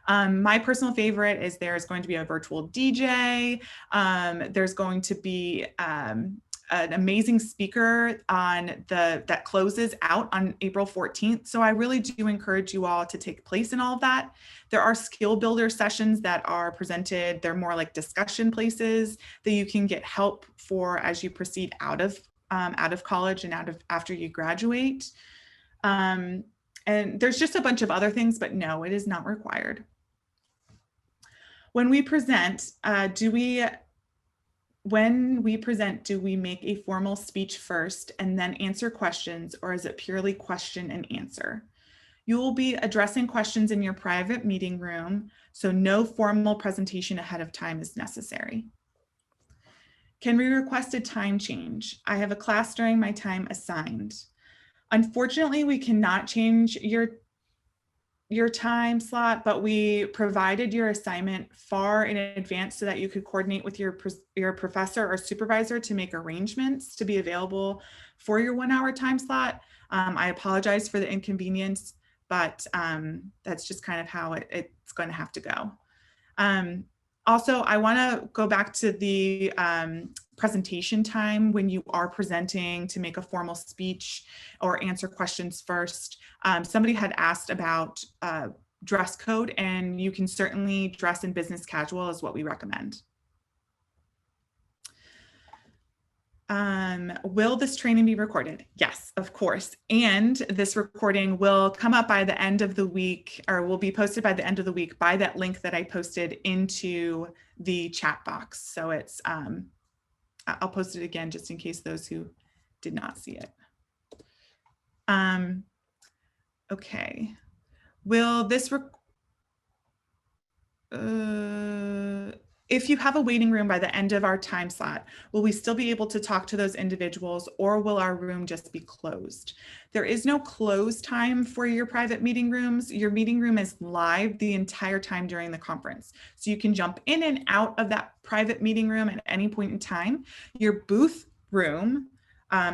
My personal favorite is there's going to be a virtual DJ. There's going to be an amazing speaker that closes out on April 14th. So I really do encourage you all to take place in all of that. There are skill builder sessions that are presented. They're more like discussion places that you can get help for as you proceed out of college and after you graduate. And there's just a bunch of other things, but no, it is not required. When we present, do we make a formal speech first and then answer questions, or is it purely question and answer? You will be addressing questions in your private meeting room, so no formal presentation ahead of time is necessary. Can we request a time change? I have a class during my time assigned. Unfortunately, we cannot change your time slot, but we provided your assignment far in advance so that you could coordinate with your professor or supervisor to make arrangements to be available for your 1 hour time slot. I apologize for the inconvenience, but that's just kind of how it's going to have to go. Also, I want to go back to the presentation time when you are presenting to make a formal speech or answer questions first. Somebody had asked about dress code, and you can certainly dress in business casual is what we recommend. Will this training be recorded? Yes, of course. And this recording will come up by the end of the week, or will be posted by the end of the week by that link that I posted into the chat box. So it's, I'll post it again just in case those who did not see it. Okay. Will this, if you have a waiting room by the end of our time slot, will we still be able to talk to those individuals, or will our room just be closed? There is no close time for your private meeting rooms. Your meeting room is live the entire time during the conference. So you can jump in and out of that private meeting room at any point in time. Your booth room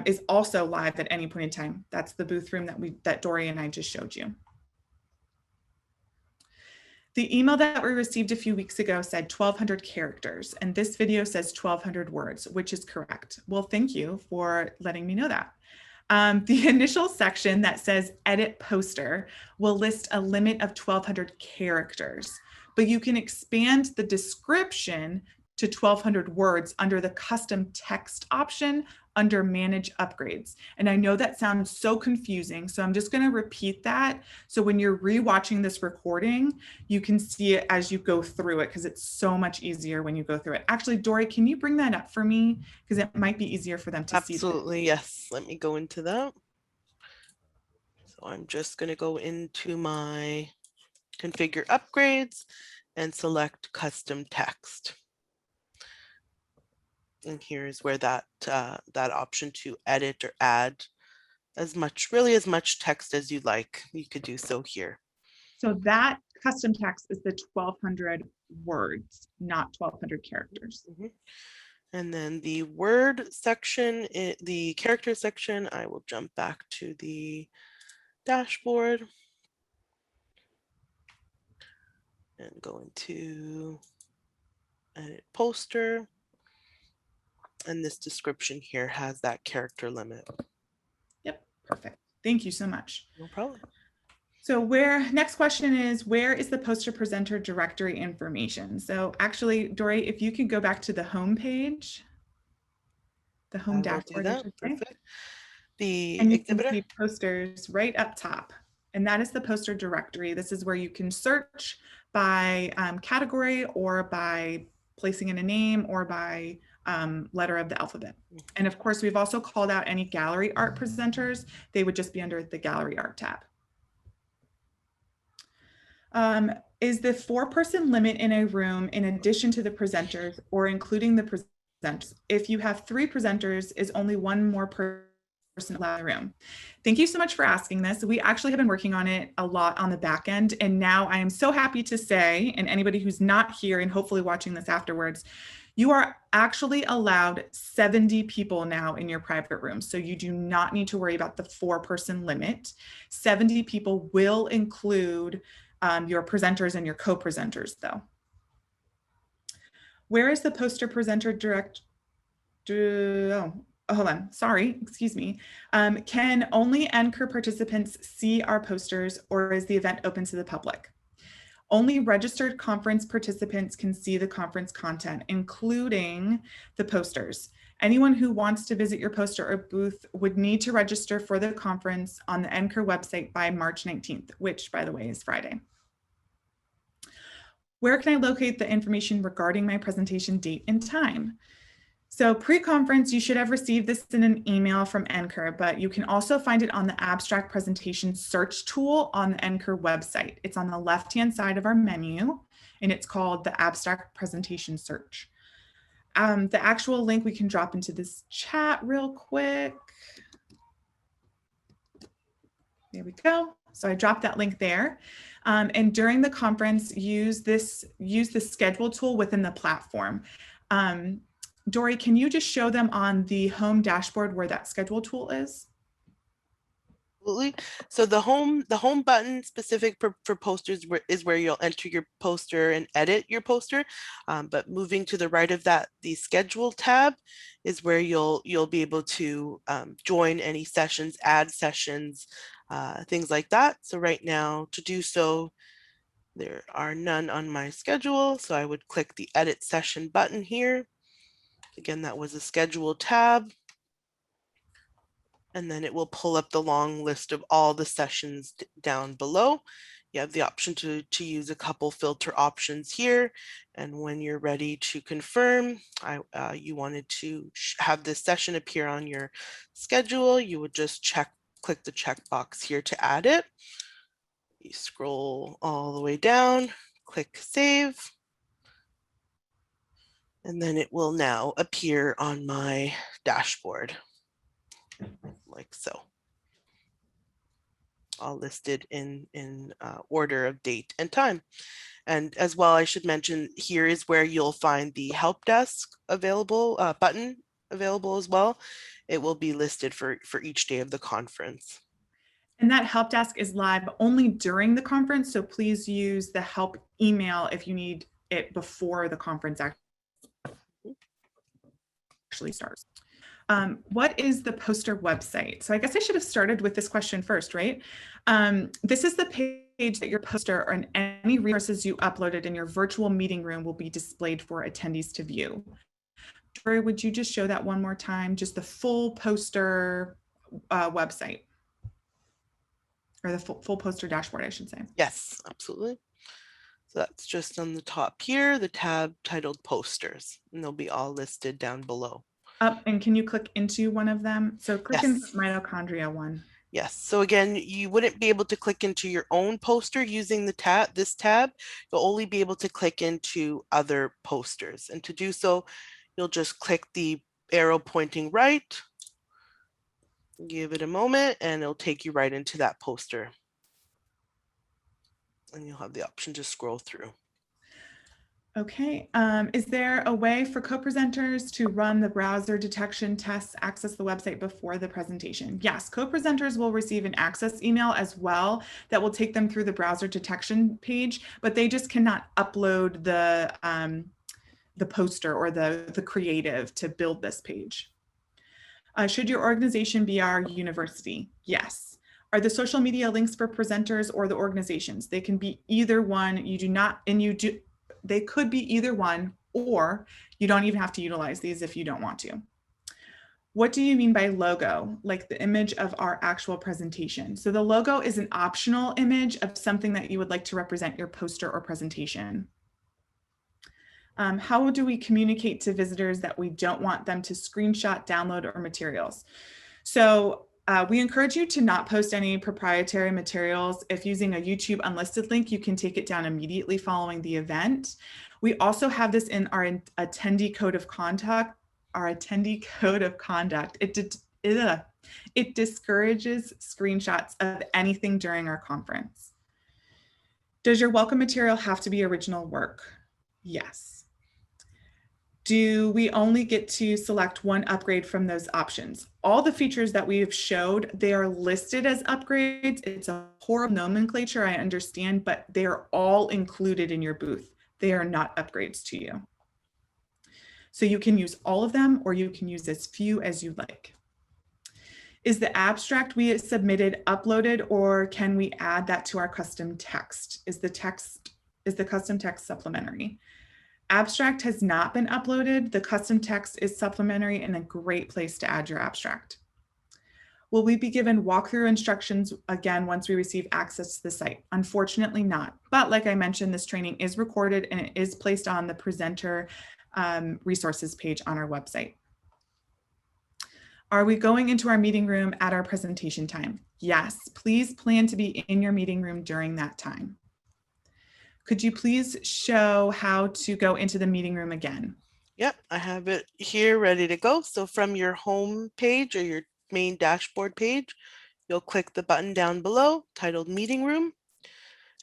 is also live at any point in time. That's the booth room that Dory and I just showed you. The email that we received a few weeks ago said 1,200 characters, and this video says 1,200 words, which is correct. Well, thank you for letting me know that. The initial section that says edit poster will list a limit of 1,200 characters, but you can expand the description to 1,200 words under the custom text option under manage upgrades. And I know that sounds so confusing, so I'm just going to repeat that. So when you're rewatching this recording, you can see it as you go through it, because it's so much easier when you go through it. Actually, Dory, can you bring that up for me? Because it might be easier for them to see. Absolutely, yes. Let me go into that. So I'm just going to go into my configure upgrades and select custom text. And here's where that option to edit or add as much text as you like. You could do so here. So that custom text is the 1,200 words, not 1,200 characters. Mm-hmm. And then the word section, the character section, I will jump back to the dashboard and go into edit poster. And this description here has that character limit. Yep, perfect. Thank you so much. No problem. So next question is, where is the poster presenter directory information? So actually, Dory, if you could go back to the home page, the home I will do dashboard, I that. should say. Perfect. The And you can exhibitor. see posters right up top. And that is the poster directory. This is where you can search by category or by placing in a name or by letter of the alphabet. And of course, we've also called out any gallery art presenters. They would just be under the gallery art tab. Is the 4-person limit in a room in addition to the presenters or including the presenters? If you have 3 presenters, is only one more person allowed in the room? Thank you so much for asking this. We actually have been working on it a lot on the back end. And now I am so happy to say, and anybody who's not here and hopefully watching this afterwards, you are actually allowed 70 people now in your private room. So you do not need to worry about the 4-person limit. 70 people will include your presenters and your co-presenters though. Where is the poster presenter direct? Oh, hold on, sorry, excuse me. Can only NCUR participants see our posters or is the event open to the public? Only registered conference participants can see the conference content, including the posters. Anyone who wants to visit your poster or booth would need to register for the conference on the NCUR website by March 19th, which by the way is Friday. Where can I locate the information regarding my presentation date and time? So pre-conference, you should have received this in an email from NCUR, but you can also find it on the abstract presentation search tool on the NCUR website. It's on the left-hand side of our menu, and it's called the abstract presentation search. The actual link we can drop into this chat real quick. There we go. So I dropped that link there. And during the conference, use the schedule tool within the platform. Dory, can you just show them on the home dashboard where that schedule tool is? Absolutely. So the home button specific for posters is where you'll enter your poster and edit your poster. But moving to the right of that, the schedule tab is where you'll be able to join any sessions, add sessions, things like that. So right now to do so, there are none on my schedule. So I would click the edit session button here. Again, that was a schedule tab. And then it will pull up the long list of all the sessions down below. You have the option to use a couple filter options here. And when you're ready to confirm, you wanted to have this session appear on your schedule, you would just click the checkbox here to add it. You scroll all the way down, click save. And then it will now appear on my dashboard. Like so, all listed in order of date and time. And as well, I should mention here is where you'll find the help desk available button available as well. It will be listed for each day of the conference. And that help desk is live only during the conference. So please use the help email if you need it before the conference actually starts. What is the poster website? So I guess I should have started with this question first, right? This is the page that your poster and any resources you uploaded in your virtual meeting room will be displayed for attendees to view. Dory, would you just show that one more time? Just the full poster website, or the full poster dashboard, I should say. Yes, absolutely. So that's just on the top here, the tab titled posters, and they'll be all listed down below. And can you click into one of them? So click Yes. into mitochondria one. Yes. So again, you wouldn't be able to click into your own poster using the this tab. You'll only be able to click into other posters. And to do so, you'll just click the arrow pointing right, give it a moment, and it'll take you right into that poster. And you'll have the option to scroll through. Okay, is there a way for co-presenters to run the browser detection tests, access the website before the presentation? Yes, co-presenters will receive an access email as well that will take them through the browser detection page, but they just cannot upload the poster or the creative to build this page. Should your organization be our university? Yes. Are the social media links for presenters or the organizations? They can be either one. They could be either one, or you don't even have to utilize these if you don't want to. What do you mean by logo? Like the image of our actual presentation. So the logo is an optional image of something that you would like to represent your poster or presentation. How do we communicate to visitors that we don't want them to screenshot, download, or materials? So we encourage you to not post any proprietary materials. If using a YouTube unlisted link, you can take it down immediately following the event. We also have this in our attendee code of conduct. It discourages screenshots of anything during our conference. Does your welcome material have to be original work? Yes. Do we only get to select one upgrade from those options? All the features that we have showed, they are listed as upgrades. It's a horrible nomenclature, I understand, but they are all included in your booth. They are not upgrades to you. So you can use all of them, or you can use as few as you like. Is the abstract we submitted uploaded, or can we add that to our custom text? Is the custom text supplementary? Abstract has not been uploaded. The custom text is supplementary and a great place to add your abstract. Will we be given walkthrough instructions again once we receive access to the site? Unfortunately not. But like I mentioned, this training is recorded and it is placed on the presenter resources page on our website. Are we going into our meeting room at our presentation time? Yes, please plan to be in your meeting room during that time. Could you please show how to go into the meeting room again? Yep, I have it here ready to go. So from your home page or your main dashboard page, you'll click the button down below titled Meeting Room,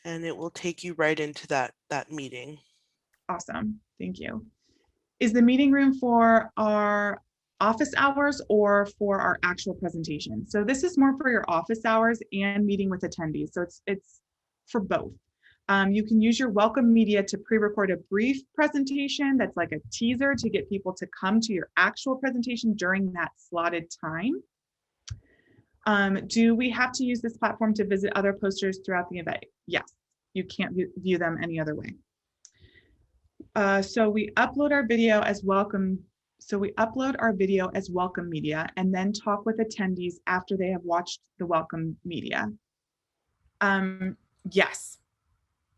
and it will take you right into that meeting. Awesome, thank you. Is the meeting room for our office hours or for our actual presentation? So this is more for your office hours and meeting with attendees. So it's for both. You can use your welcome media to pre-record a brief presentation that's like a teaser to get people to come to your actual presentation during that slotted time. Do we have to use this platform to visit other posters throughout the event? Yes, you can't view them any other way. So we upload our video as welcome. So we upload our video as welcome media and then talk with attendees after they have watched the welcome media. Yes.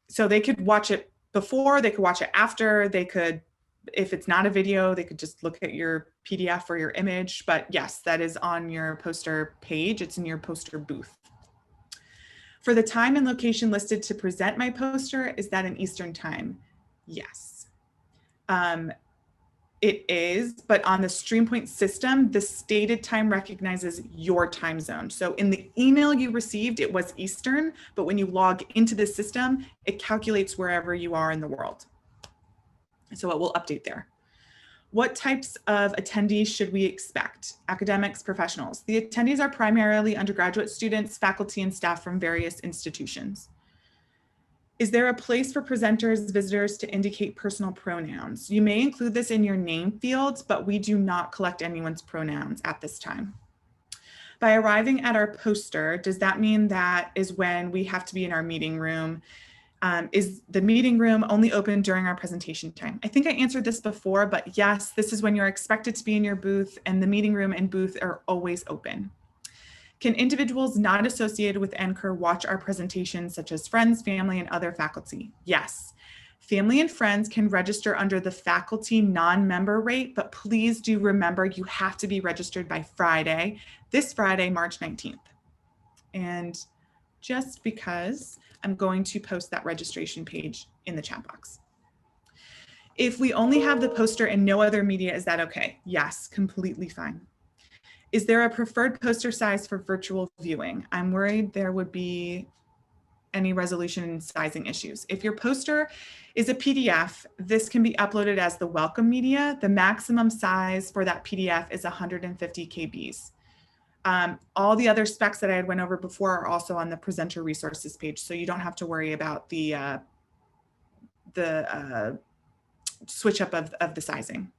So they could watch it before, they could watch it after, they could, if it's not a video, they could just look at your PDF or your image. But yes, that is on your poster page. It's in your poster booth. For the time and location listed to present my poster, is that in Eastern time? Yes. It is, but on the StreamPoint system, the stated time recognizes your time zone. So in the email you received, it was Eastern, but when you log into the system, it calculates wherever you are in the world. So it will update there. What types of attendees should we expect? Academics, professionals. The attendees are primarily undergraduate students, faculty, and staff from various institutions. Is there a place for presenters, visitors to indicate personal pronouns? You may include this in your name fields, but we do not collect anyone's pronouns at this time. By arriving at our poster, does that mean that is when we have to be in our meeting room? Is the meeting room only open during our presentation time? I think I answered this before, but yes, this is when you're expected to be in your booth, and the meeting room and booth are always open. Can individuals not associated with NCUR watch our presentations, such as friends, family, and other faculty? Yes. Family and friends can register under the faculty non-member rate, but please do remember you have to be registered by Friday, this Friday, March 19th. And just because, I'm going to post that registration page in the chat box. If we only have the poster and no other media, is that okay? Yes, completely fine. Is there a preferred poster size for virtual viewing? I'm worried there would be any resolution and sizing issues. If your poster is a PDF, this can be uploaded as the welcome media. The maximum size for that PDF is 150 KBs. All the other specs that I had went over before are also on the presenter resources page, so you don't have to worry about the switch up of the sizing.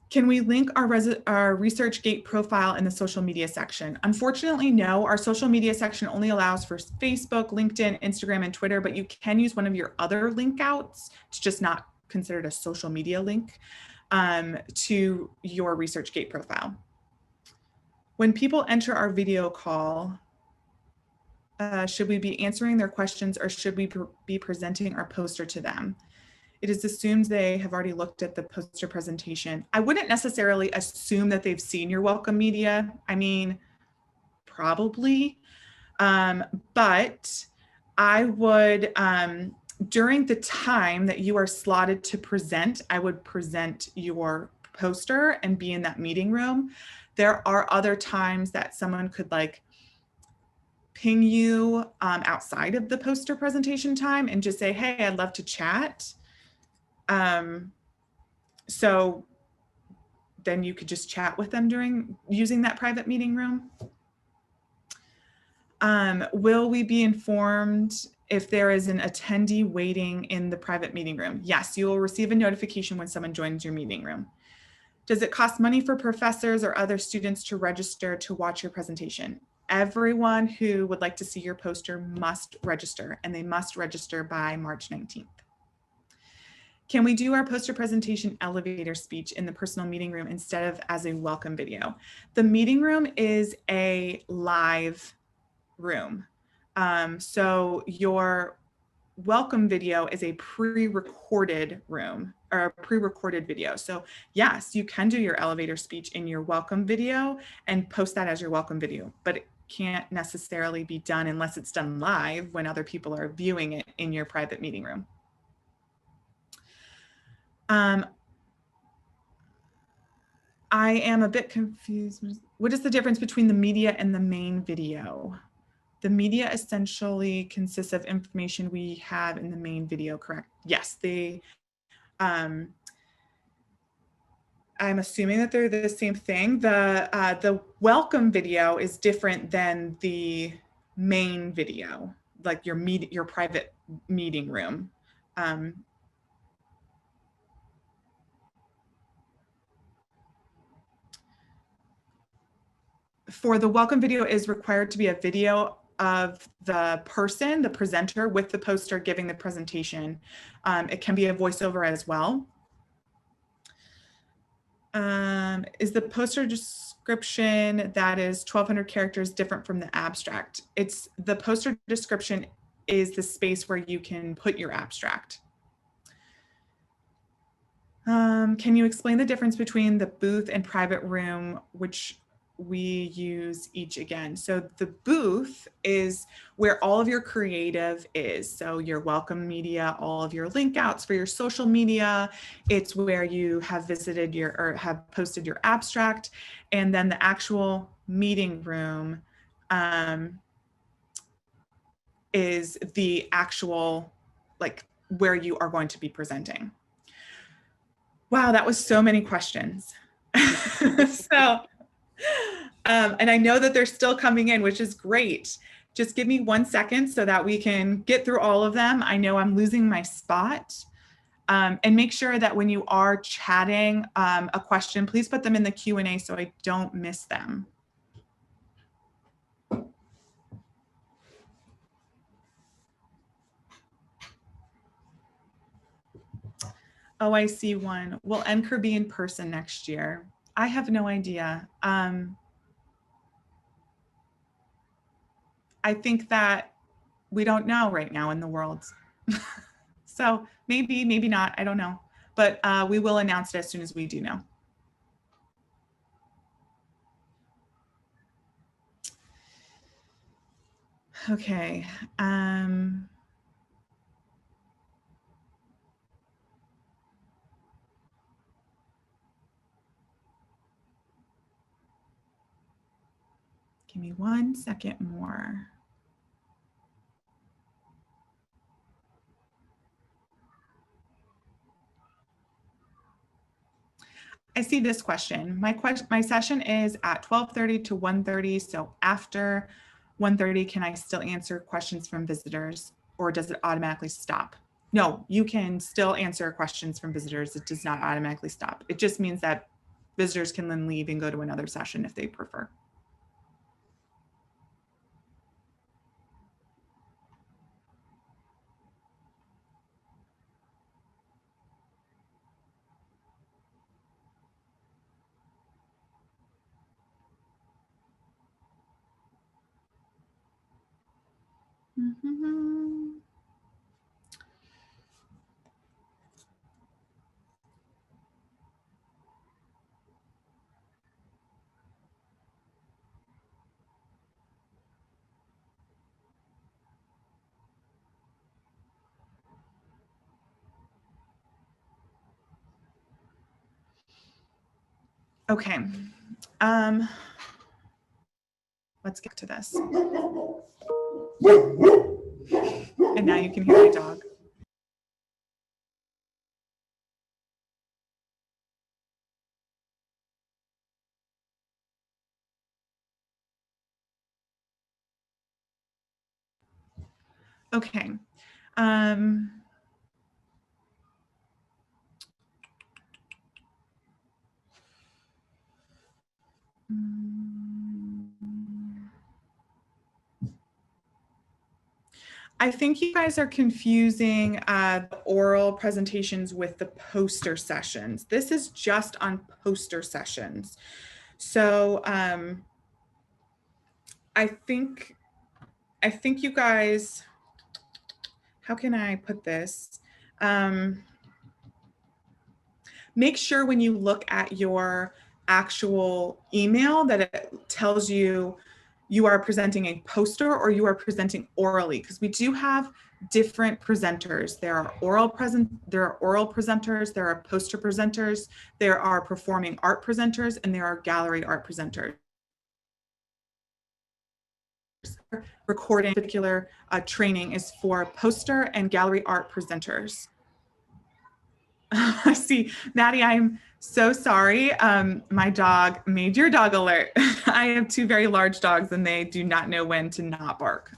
Can we link our ResearchGate profile in the social media section? Unfortunately, no. Our social media section only allows for Facebook, LinkedIn, Instagram, and Twitter, but you can use one of your other link outs. It's just not considered a social media link to your ResearchGate profile. When people enter our video call, should we be answering their questions or should we be presenting our poster to them? It is assumed they have already looked at the poster presentation. I wouldn't necessarily assume that they've seen your welcome media. I mean, probably, but I would, during the time that you are slotted to present, I would present your poster and be in that meeting room. There are other times that someone could like ping you outside of the poster presentation time and just say, hey, I'd love to chat. So then you could just chat with them during using that private meeting room. Will we be informed if there is an attendee waiting in the private meeting room? Yes, you will receive a notification when someone joins your meeting room. Does it cost money for professors or other students to register to watch your presentation? Everyone who would like to see your poster must register, and they must register by March 19th. Can we do our poster presentation elevator speech in the personal meeting room instead of as a welcome video? The meeting room is a live room. So your welcome video is a pre-recorded room or a pre-recorded video. So yes, you can do your elevator speech in your welcome video and post that as your welcome video, but it can't necessarily be done unless it's done live when other people are viewing it in your private meeting room. I am a bit confused. What is the difference between the media and the main video? The media essentially consists of information we have in the main video, correct? Yes, I'm assuming that they're the same thing. The welcome video is different than the main video, like your private meeting room. For the welcome video is required to be a video of the person, the presenter, with the poster giving the presentation. It can be a voiceover as well. Is the poster description that is 1,200 characters different from the abstract? It's the poster description is the space where you can put your abstract. Can you explain the difference between the booth and private room, which we use each again? So the booth is where all of your creative is. So your welcome media, all of your link outs for your social media. It's where you have visited or have posted your abstract. And then the actual meeting room is the actual, like, where you are going to be presenting. Wow, that was so many questions. So, and I know that they're still coming in, which is great. Just give me 1 second so that we can get through all of them. I know I'm losing my spot. And make sure that when you are chatting a question, please put them in the Q&A so I don't miss them. Oh, I see one. Will NCUR be in person next year? I have no idea. I think that we don't know right now in the world. So maybe, maybe not, I don't know. But we will announce it as soon as we do know. Okay. Give me 1 second more. I see this question. My session is at 12:30 to 1:30. So after 1:30, can I still answer questions from visitors or does it automatically stop? No, you can still answer questions from visitors. It does not automatically stop. It just means that visitors can then leave and go to another session if they prefer. Mhm. Okay, let's get to this. And now you can hear my dog. Okay. I think you guys are confusing the oral presentations with the poster sessions. This is just on poster sessions. So I think you guys, how can I put this? Make sure when you look at your actual email that it tells you you are presenting a poster or you are presenting orally, because we do have different presenters. There are oral presenters, there are poster presenters, there are performing art presenters, and there are gallery art presenters. Recording particular training is for poster and gallery art presenters. I see, Maddie, I'm so sorry. My dog made your dog alert. I have two very large dogs and they do not know when to not bark.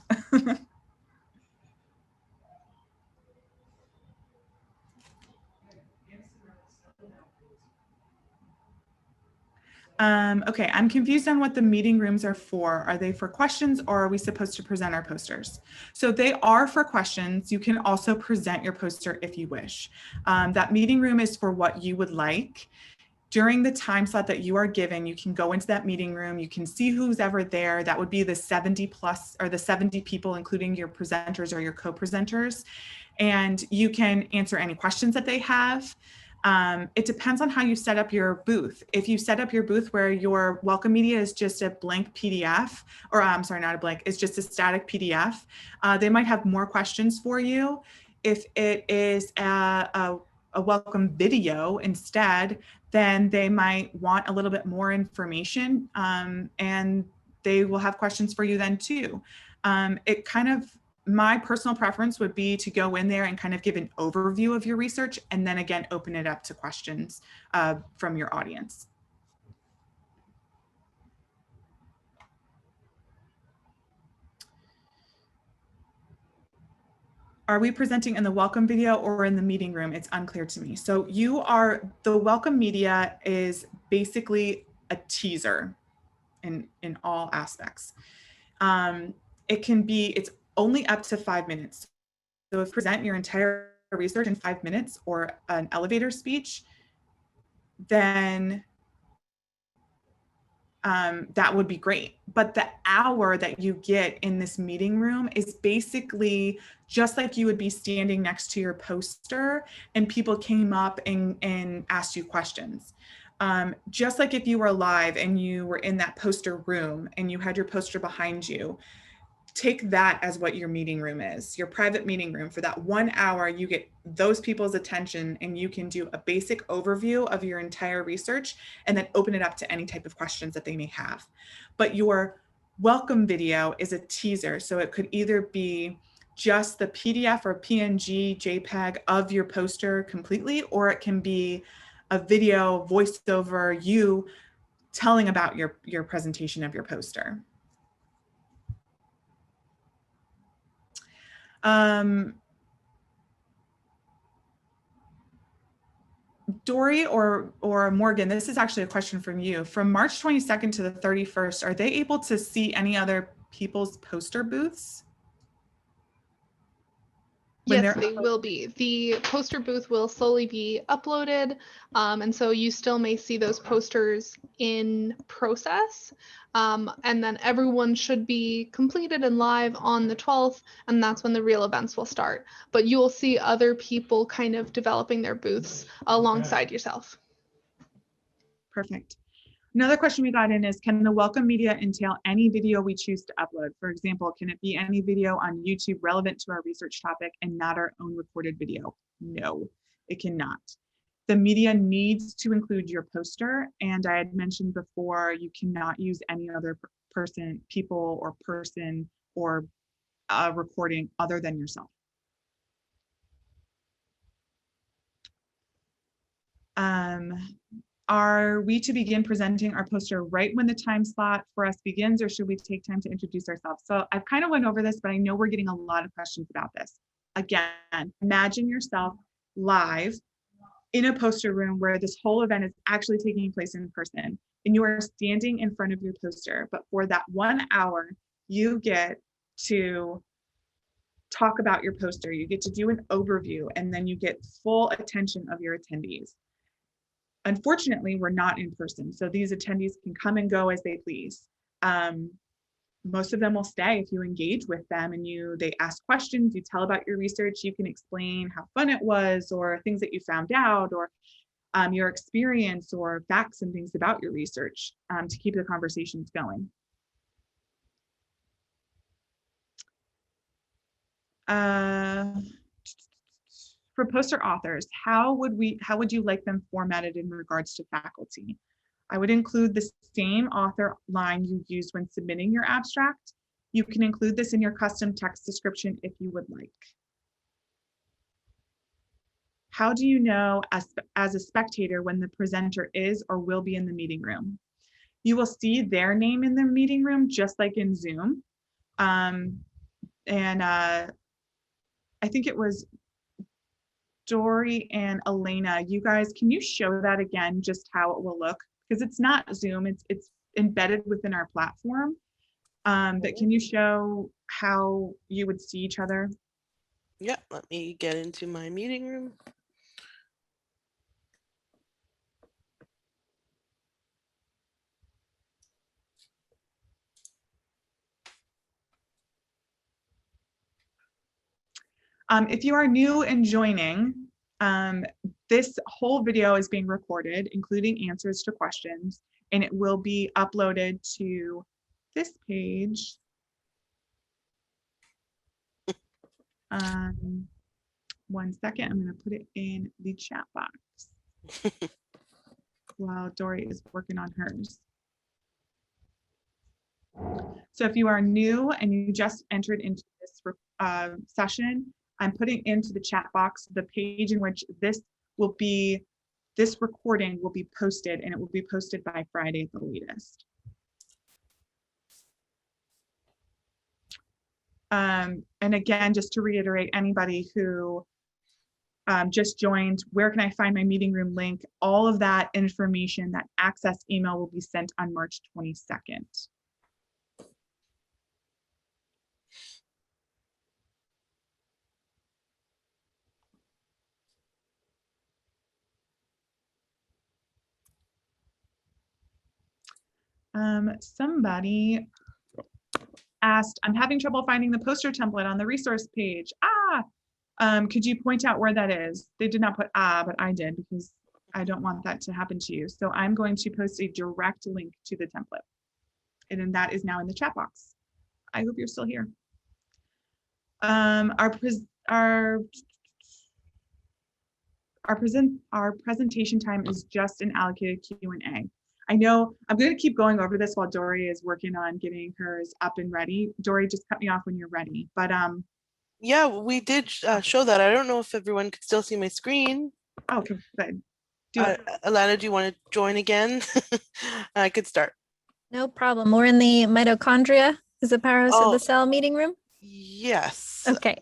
Okay, I'm confused on what the meeting rooms are for. Are they for questions or are we supposed to present our posters? So they are for questions. You can also present your poster if you wish. That meeting room is for what you would like. During the time slot that you are given, you can go into that meeting room. You can see who's ever there. That would be the 70 plus or the 70 people, including your presenters or your co-presenters. And you can answer any questions that they have. It depends on how you set up your booth. If you set up your booth where your welcome media is just a blank PDF, or I'm sorry, not a blank, it's just a static PDF, they might have more questions for you. If it is a welcome video instead, then they might want a little bit more information, and they will have questions for you then too. It kind of, my personal preference would be to go in there and kind of give an overview of your research and then again, open it up to questions from your audience. Are we presenting in the welcome video or in the meeting room? It's unclear to me. So the welcome media is basically a teaser in all aspects. It's only up to 5 minutes. So if you present your entire research in 5 minutes or an elevator speech, then that would be great. But the hour that you get in this meeting room is basically just like you would be standing next to your poster and people came up and asked you questions. Just like if you were live and you were in that poster room and you had your poster behind you, take that as what your meeting room is, your private meeting room. For that 1 hour, you get those people's attention and you can do a basic overview of your entire research and then open it up to any type of questions that they may have. But your welcome video is a teaser. So it could either be just the PDF or PNG JPEG of your poster completely, or it can be a video voiceover, you telling about your presentation of your poster. Dory or Morgan, this is actually a question from you. From March 22nd to the 31st, are they able to see any other people's poster booths? Yes, they will be. The poster booth will slowly be uploaded, and so you still may see those posters in process. And then everyone should be completed and live on the 12th, and that's when the real events will start. But you will see other people kind of developing their booths alongside yourself. Perfect. Another question we got in is, can the welcome media entail any video we choose to upload? For example, can it be any video on YouTube relevant to our research topic and not our own recorded video? No, it cannot. The media needs to include your poster. And I had mentioned before, you cannot use any other people or person or recording other than yourself. Are we to begin presenting our poster right when the time slot for us begins, or should we take time to introduce ourselves? So I've kind of went over this, but I know we're getting a lot of questions about this. Again, imagine yourself live in a poster room where this whole event is actually taking place in person, and you are standing in front of your poster. But for that 1 hour, you get to talk about your poster. You get to do an overview, and then you get full attention of your attendees. Unfortunately, we're not in person, so these attendees can come and go as they please. Most of them will stay if you engage with them and they ask questions, you tell about your research, you can explain how fun it was or things that you found out or your experience or facts and things about your research to keep the conversations going. For poster authors, how would you like them formatted in regards to faculty? I would include the same author line you used when submitting your abstract. You can include this in your custom text description if you would like. How do you know as a spectator when the presenter is or will be in the meeting room? You will see their name in the meeting room just like in Zoom. I think it was Dory and Elena, you guys, can you show that again, just how it will look? Because it's not Zoom, it's embedded within our platform. But can you show how you would see each other? Yeah, let me get into my meeting room. If you are new and joining, this whole video is being recorded, including answers to questions, and it will be uploaded to this page. One second, I'm going to put it in the chat box while Dory is working on hers. So if you are new and you just entered into this session, I'm putting into the chat box the page in which this recording will be posted, and it will be posted by Friday at the latest. And again, just to reiterate, anybody who just joined, where can I find my meeting room link? All of that information, that access email will be sent on March 22nd. Somebody asked, I'm having trouble finding the poster template on the resource page. Could you point out where that is? They did not put but I did, because I don't want that to happen to you. So I'm going to post a direct link to the template. And then that is now in the chat box. I hope you're still here. Our presentation time is just an allocated Q&A. I know I'm going to keep going over this while Dory is working on getting hers up and ready. Dory, just cut me off when you're ready. But yeah, we did show that. I don't know if everyone could still see my screen. Okay, good. Alana, do you want to join again? I could start. No problem. We're in the mitochondria, is the powerhouse of the cell meeting room? Yes. Okay.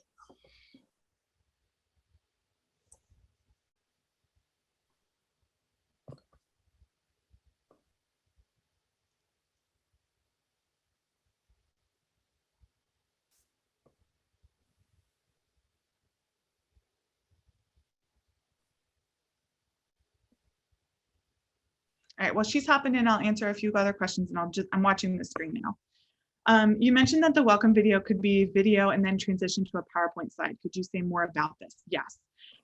All right, well, she's hopping in. I'll answer a few other questions and I'm watching the screen now. You mentioned that the welcome video could be video and then transition to a PowerPoint slide. Could you say more about this? Yes.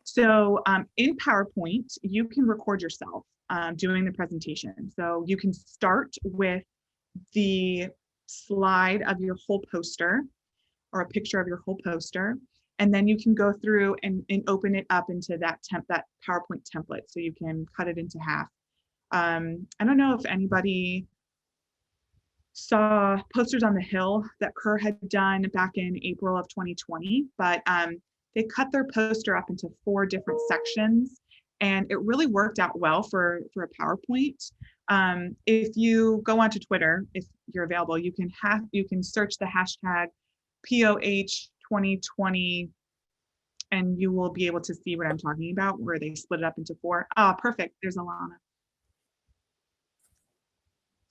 So in PowerPoint, you can record yourself doing the presentation. So you can start with the slide of your whole poster or a picture of your whole poster. And then you can go through and open it up into that PowerPoint template. So you can cut it into half. I don't know if anybody saw Posters on the Hill that CUR had done back in April of 2020, but they cut their poster up into 4 different sections, and it really worked out well for a PowerPoint. If you go onto Twitter, if you're available, you can search the hashtag POH 2020, and you will be able to see what I'm talking about, where they split it up into 4. Ah, perfect. There's Alana.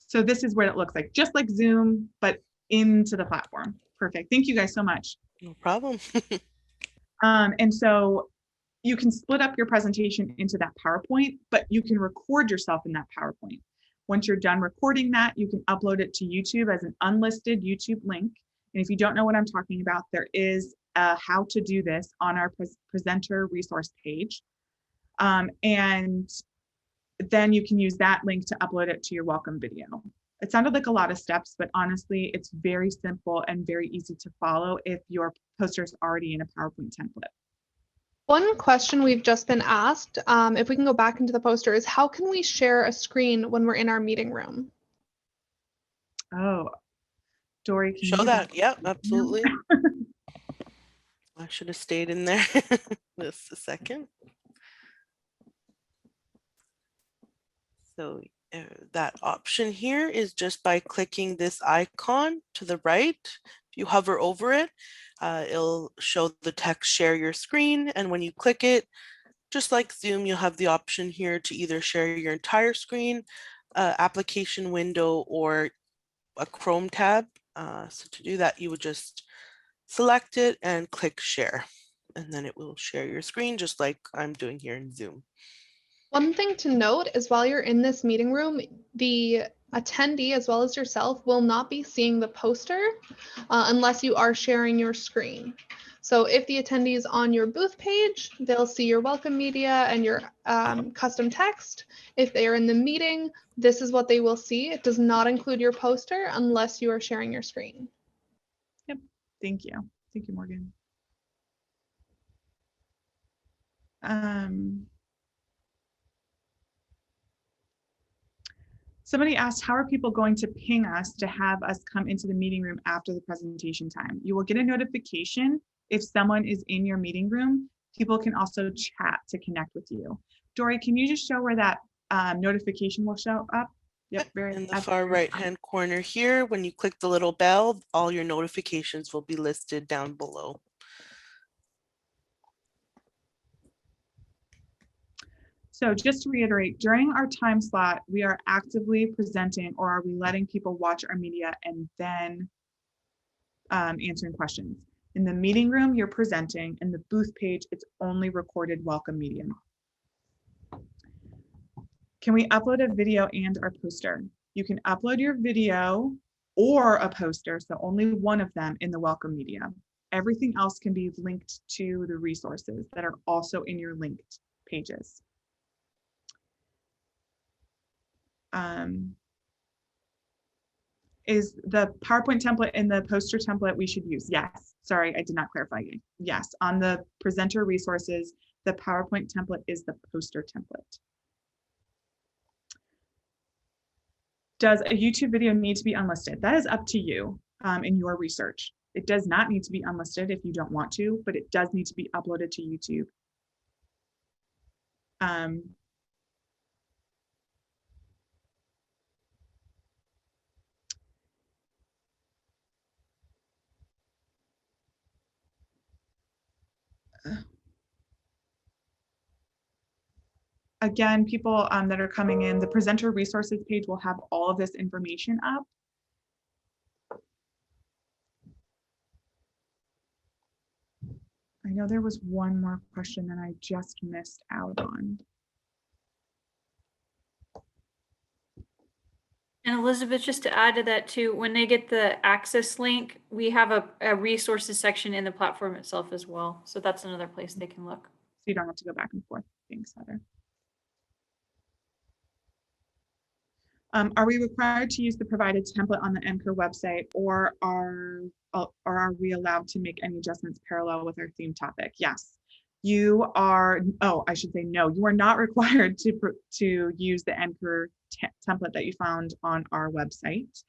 So this is what it looks like, just like Zoom, but into the platform. Perfect. Thank you guys so much. No problem. And so you can split up your presentation into that PowerPoint, but you can record yourself in that PowerPoint. Once you're done recording that, you can upload it to YouTube as an unlisted YouTube link. And if you don't know what I'm talking about, there is a how to do this on our presenter resource page. And then you can use that link to upload it to your welcome video. It sounded like a lot of steps, but honestly, it's very simple and very easy to follow if your poster is already in a PowerPoint template. One question we've just been asked, if we can go back into the poster, is how can we share a screen when we're in our meeting room? Oh, Dory, can Show you that? Yep, absolutely. I should have stayed in there. Just a second. So that option here is just by clicking this icon to the right. If you hover over it, it'll show the text share your screen. And when you click it, just like Zoom, you'll have the option here to either share your entire screen, application window, or a Chrome tab. So to do that, you would just select it and click share. And then it will share your screen just like I'm doing here in Zoom. One thing to note is while you're in this meeting room, the attendee as well as yourself will not be seeing the poster unless you are sharing your screen. So if the attendee is on your booth page, they'll see your welcome media and your custom text. If they are in the meeting, this is what they will see. It does not include your poster unless you are sharing your screen. Yep. Thank you. Thank you, Morgan. Somebody asked, how are people going to ping us to have us come into the meeting room after the presentation time? You will get a notification if someone is in your meeting room. People can also chat to connect with you. Dory, can you just show where that notification will show up? Yep, in the far right-hand corner here, when you click the little bell, all your notifications will be listed down below. So just to reiterate, during our time slot, we are actively presenting, or are we letting people watch our media and then answering questions? In the meeting room, you're presenting. In the booth page, it's only recorded welcome media. Can we upload a video and our poster? You can upload your video or a poster, so only one of them in the welcome media. Everything else can be linked to the resources that are also in your linked pages. Is the PowerPoint template in the poster template we should use? Yes. Sorry, I did not clarify. Yes, on the presenter resources, the PowerPoint template is the poster template. Does a YouTube video need to be unlisted? That is up to you in your research. It does not need to be unlisted if you don't want to, but it does need to be uploaded to YouTube. Again, people that are coming in, the presenter resources page will have all of this information up. I know there was one more question that I just missed out on. And Elizabeth, just to add to that too, when they get the access link, we have a resources section in the platform itself as well. So that's another place they can look. So you don't have to go back and forth. Thanks, Heather. Are we required to use the provided template on the NCUR website, or are we allowed to make any adjustments parallel with our theme topic? Yes. You are, oh, I should say no, you are not required to use the NCUR template that you found on our website.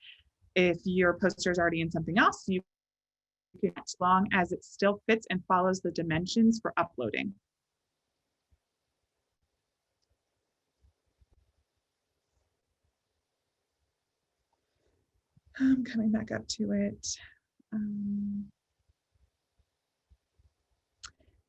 If your poster is already in something else, you can, as long as it still fits and follows the dimensions for uploading. I'm coming back up to it.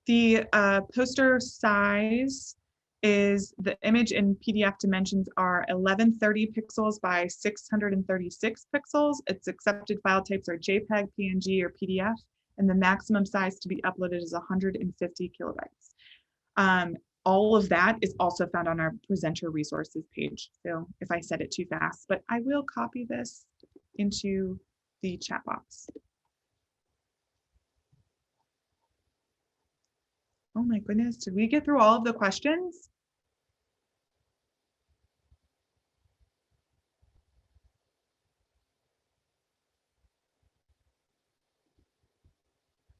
The poster size is, the image in PDF dimensions are 1130 pixels by 636 pixels. Its accepted file types are JPEG, PNG, or PDF, and the maximum size to be uploaded is 150 kilobytes. All of that is also found on our presenter resources page. So if I said it too fast, but I will copy this into the chat box. Oh my goodness, did we get through all of the questions?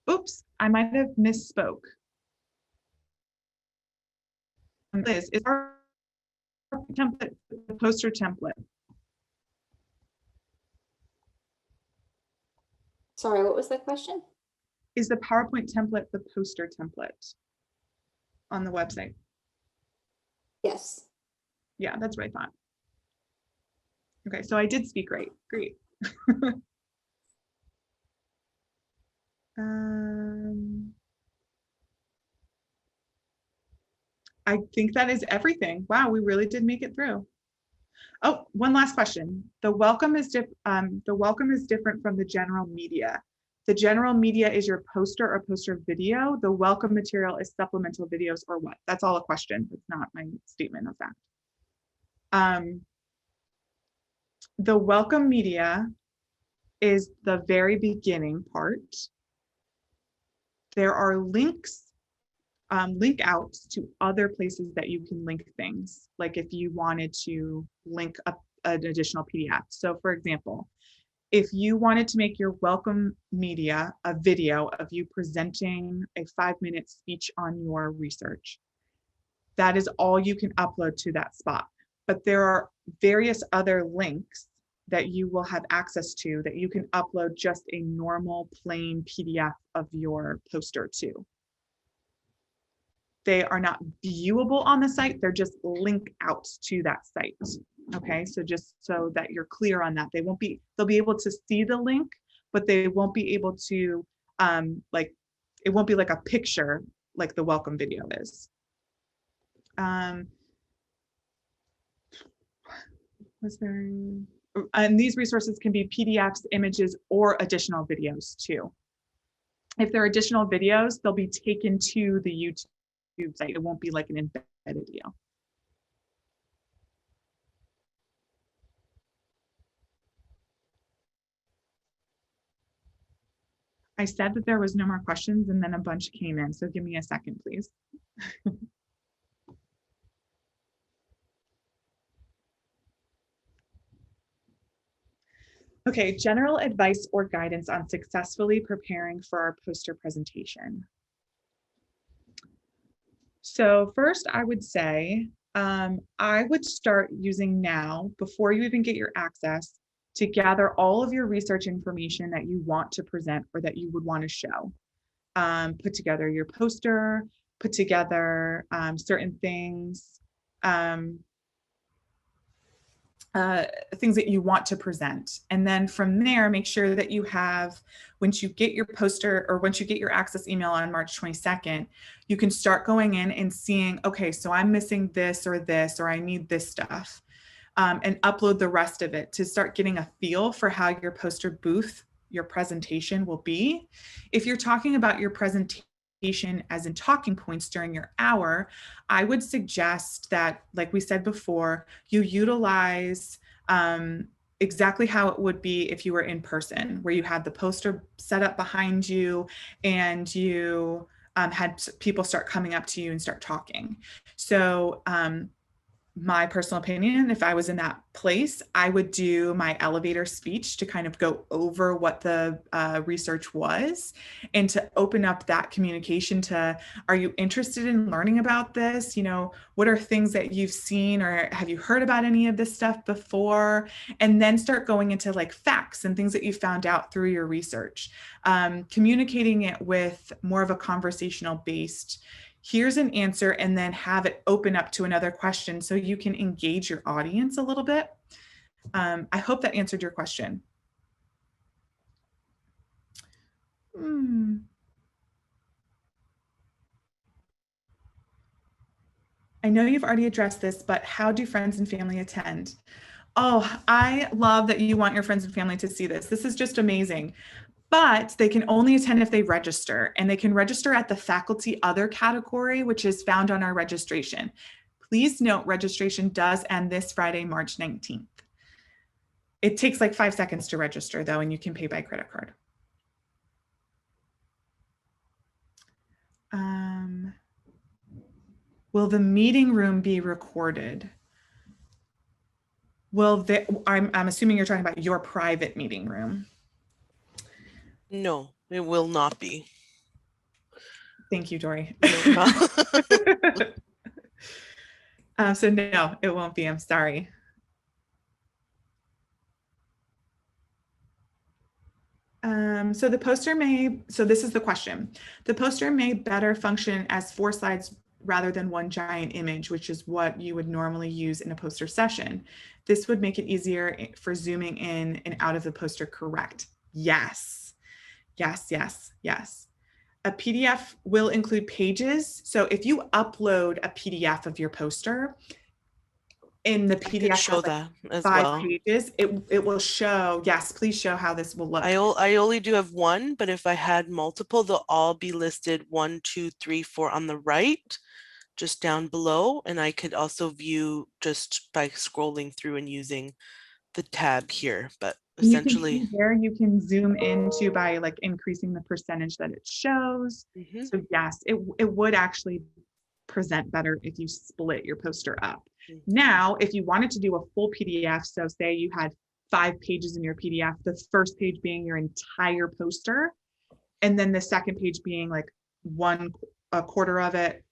Oops, I might have misspoke. Liz, is our template the poster template? Sorry, what was that question? Is the PowerPoint template the poster template on the website? Yes. Yeah, that's what I thought. Okay, so I did speak right. Great. I think that is everything. Wow, we really did make it through. Oh, one last question. The welcome is different from the general media. The general media is your poster or poster video. The welcome material is supplemental videos or what? That's all a question. It's not my statement of fact. The welcome media is the very beginning part. There are links, link outs to other places that you can link things. Like if you wanted to link up an additional PDF. So for example, if you wanted to make your welcome media a video of you presenting a 5-minute speech on your research, that is all you can upload to that spot. But there are various other links that you will have access to that you can upload just a normal plain PDF of your poster to. They are not viewable on the site, they're just link out to that site. Okay, so just so that you're clear on that, they'll be able to see the link, but they won't be able to, like, it won't be like a picture like the welcome video is. Was there, and these resources can be PDFs, images, or additional videos too. If they're additional videos, they'll be taken to the YouTube site. It won't be like an embedded video. I said that there was no more questions and then a bunch came in, so give me a second, please. Okay, general advice or guidance on successfully preparing for our poster presentation. So first I would say, I would start using now, before you even get your access, to gather all of your research information that you want to present or that you would want to show. Put together your poster, put together certain things, things that you want to present. And then from there, make sure that you have, once you get your poster or once you get your access email on March 22nd, you can start going in and seeing, okay, so I'm missing this, or I need this stuff, and upload the rest of it to start getting a feel for how your poster booth, your presentation will be. If you're talking about your presentation as in talking points during your hour, I would suggest that, like we said before, you utilize exactly how it would be if you were in person, where you had the poster set up behind you and you had people start coming up to you and start talking. So my personal opinion, if I was in that place, I would do my elevator speech to kind of go over what the research was and to open up that communication to, are you interested in learning about this? You know, what are things that you've seen, or have you heard about any of this stuff before? And then start going into like facts and things that you found out through your research. Communicating it with more of a conversational based, here's an answer, and then have it open up to another question so you can engage your audience a little bit. I hope that answered your question. I know you've already addressed this, but how do friends and family attend? Oh, I love that you want your friends and family to see this. This is just amazing. But they can only attend if they register, and they can register at the faculty other category, which is found on our registration. Please note, registration does end this Friday, March 19th. It takes like 5 seconds to register though, and you can pay by credit card. Will the meeting room be recorded? I'm assuming you're talking about your private meeting room. No, it will not be. Thank you, Dory. No. So no, it won't be. I'm sorry. So the poster may, so this is the question. The poster may better function as 4 slides rather than one giant image, which is what you would normally use in a poster session. This would make it easier for zooming in and out of the poster, correct? Yes, yes, yes, yes. A PDF will include pages. So if you upload a PDF of your poster, in the PDF show has, like, that as 5 well. pages, it will show, yes, please show how this will look. I only do have one, but if I had multiple, they'll all be listed 1, 2, 3, 4 on the right, just down below. And I could also view just by scrolling through and using the tab here, but essentially there you can zoom into by like increasing the percentage that it shows. So yes, it would actually present better if you split your poster up. Now, if you wanted to do a full PDF, so say you had 5 pages in your PDF, the first page being your entire poster, and then the second page being like a quarter of it,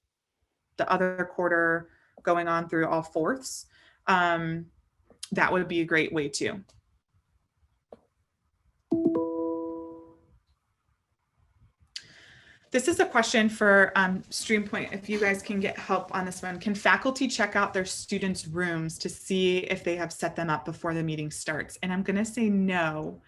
the other quarter going on through all fourths, that would be a great way too. This is a question for StreamPoint. If you guys can get help on this one, can faculty check out their students' rooms to see if they have set them up before the meeting starts? And I'm going to say no,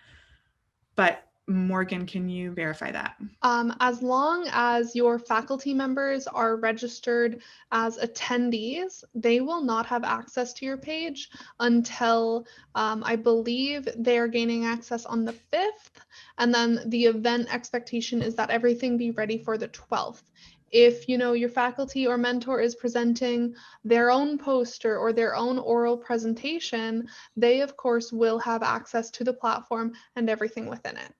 but Morgan, can you verify that? As long as your faculty members are registered as attendees, they will not have access to your page until I believe they are gaining access on the 5th. And then the event expectation is that everything be ready for the 12th. If your faculty or mentor is presenting their own poster or their own oral presentation, they of course will have access to the platform and everything within it.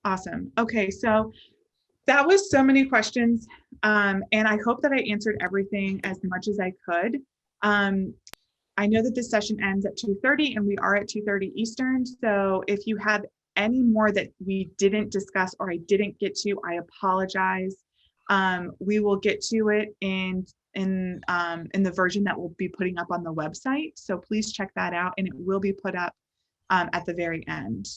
Awesome. Okay, so that was so many questions, and I hope that I answered everything as much as I could. I know that this session ends at 2:30 and we are at 2:30 Eastern. So if you have any more that we didn't discuss or I didn't get to, I apologize. We will get to it in the version that we'll be putting up on the website. So please check that out, and it will be put up at the very end.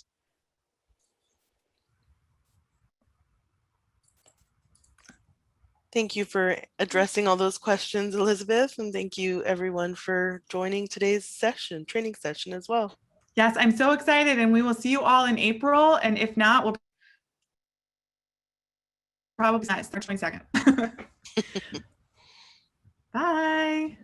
thank you for addressing all those questions, Elizabeth, and thank you everyone for joining today's session, training session as well. Yes, I'm so excited, and we will see you all in April. And if not, we'll probably start 22nd. Bye.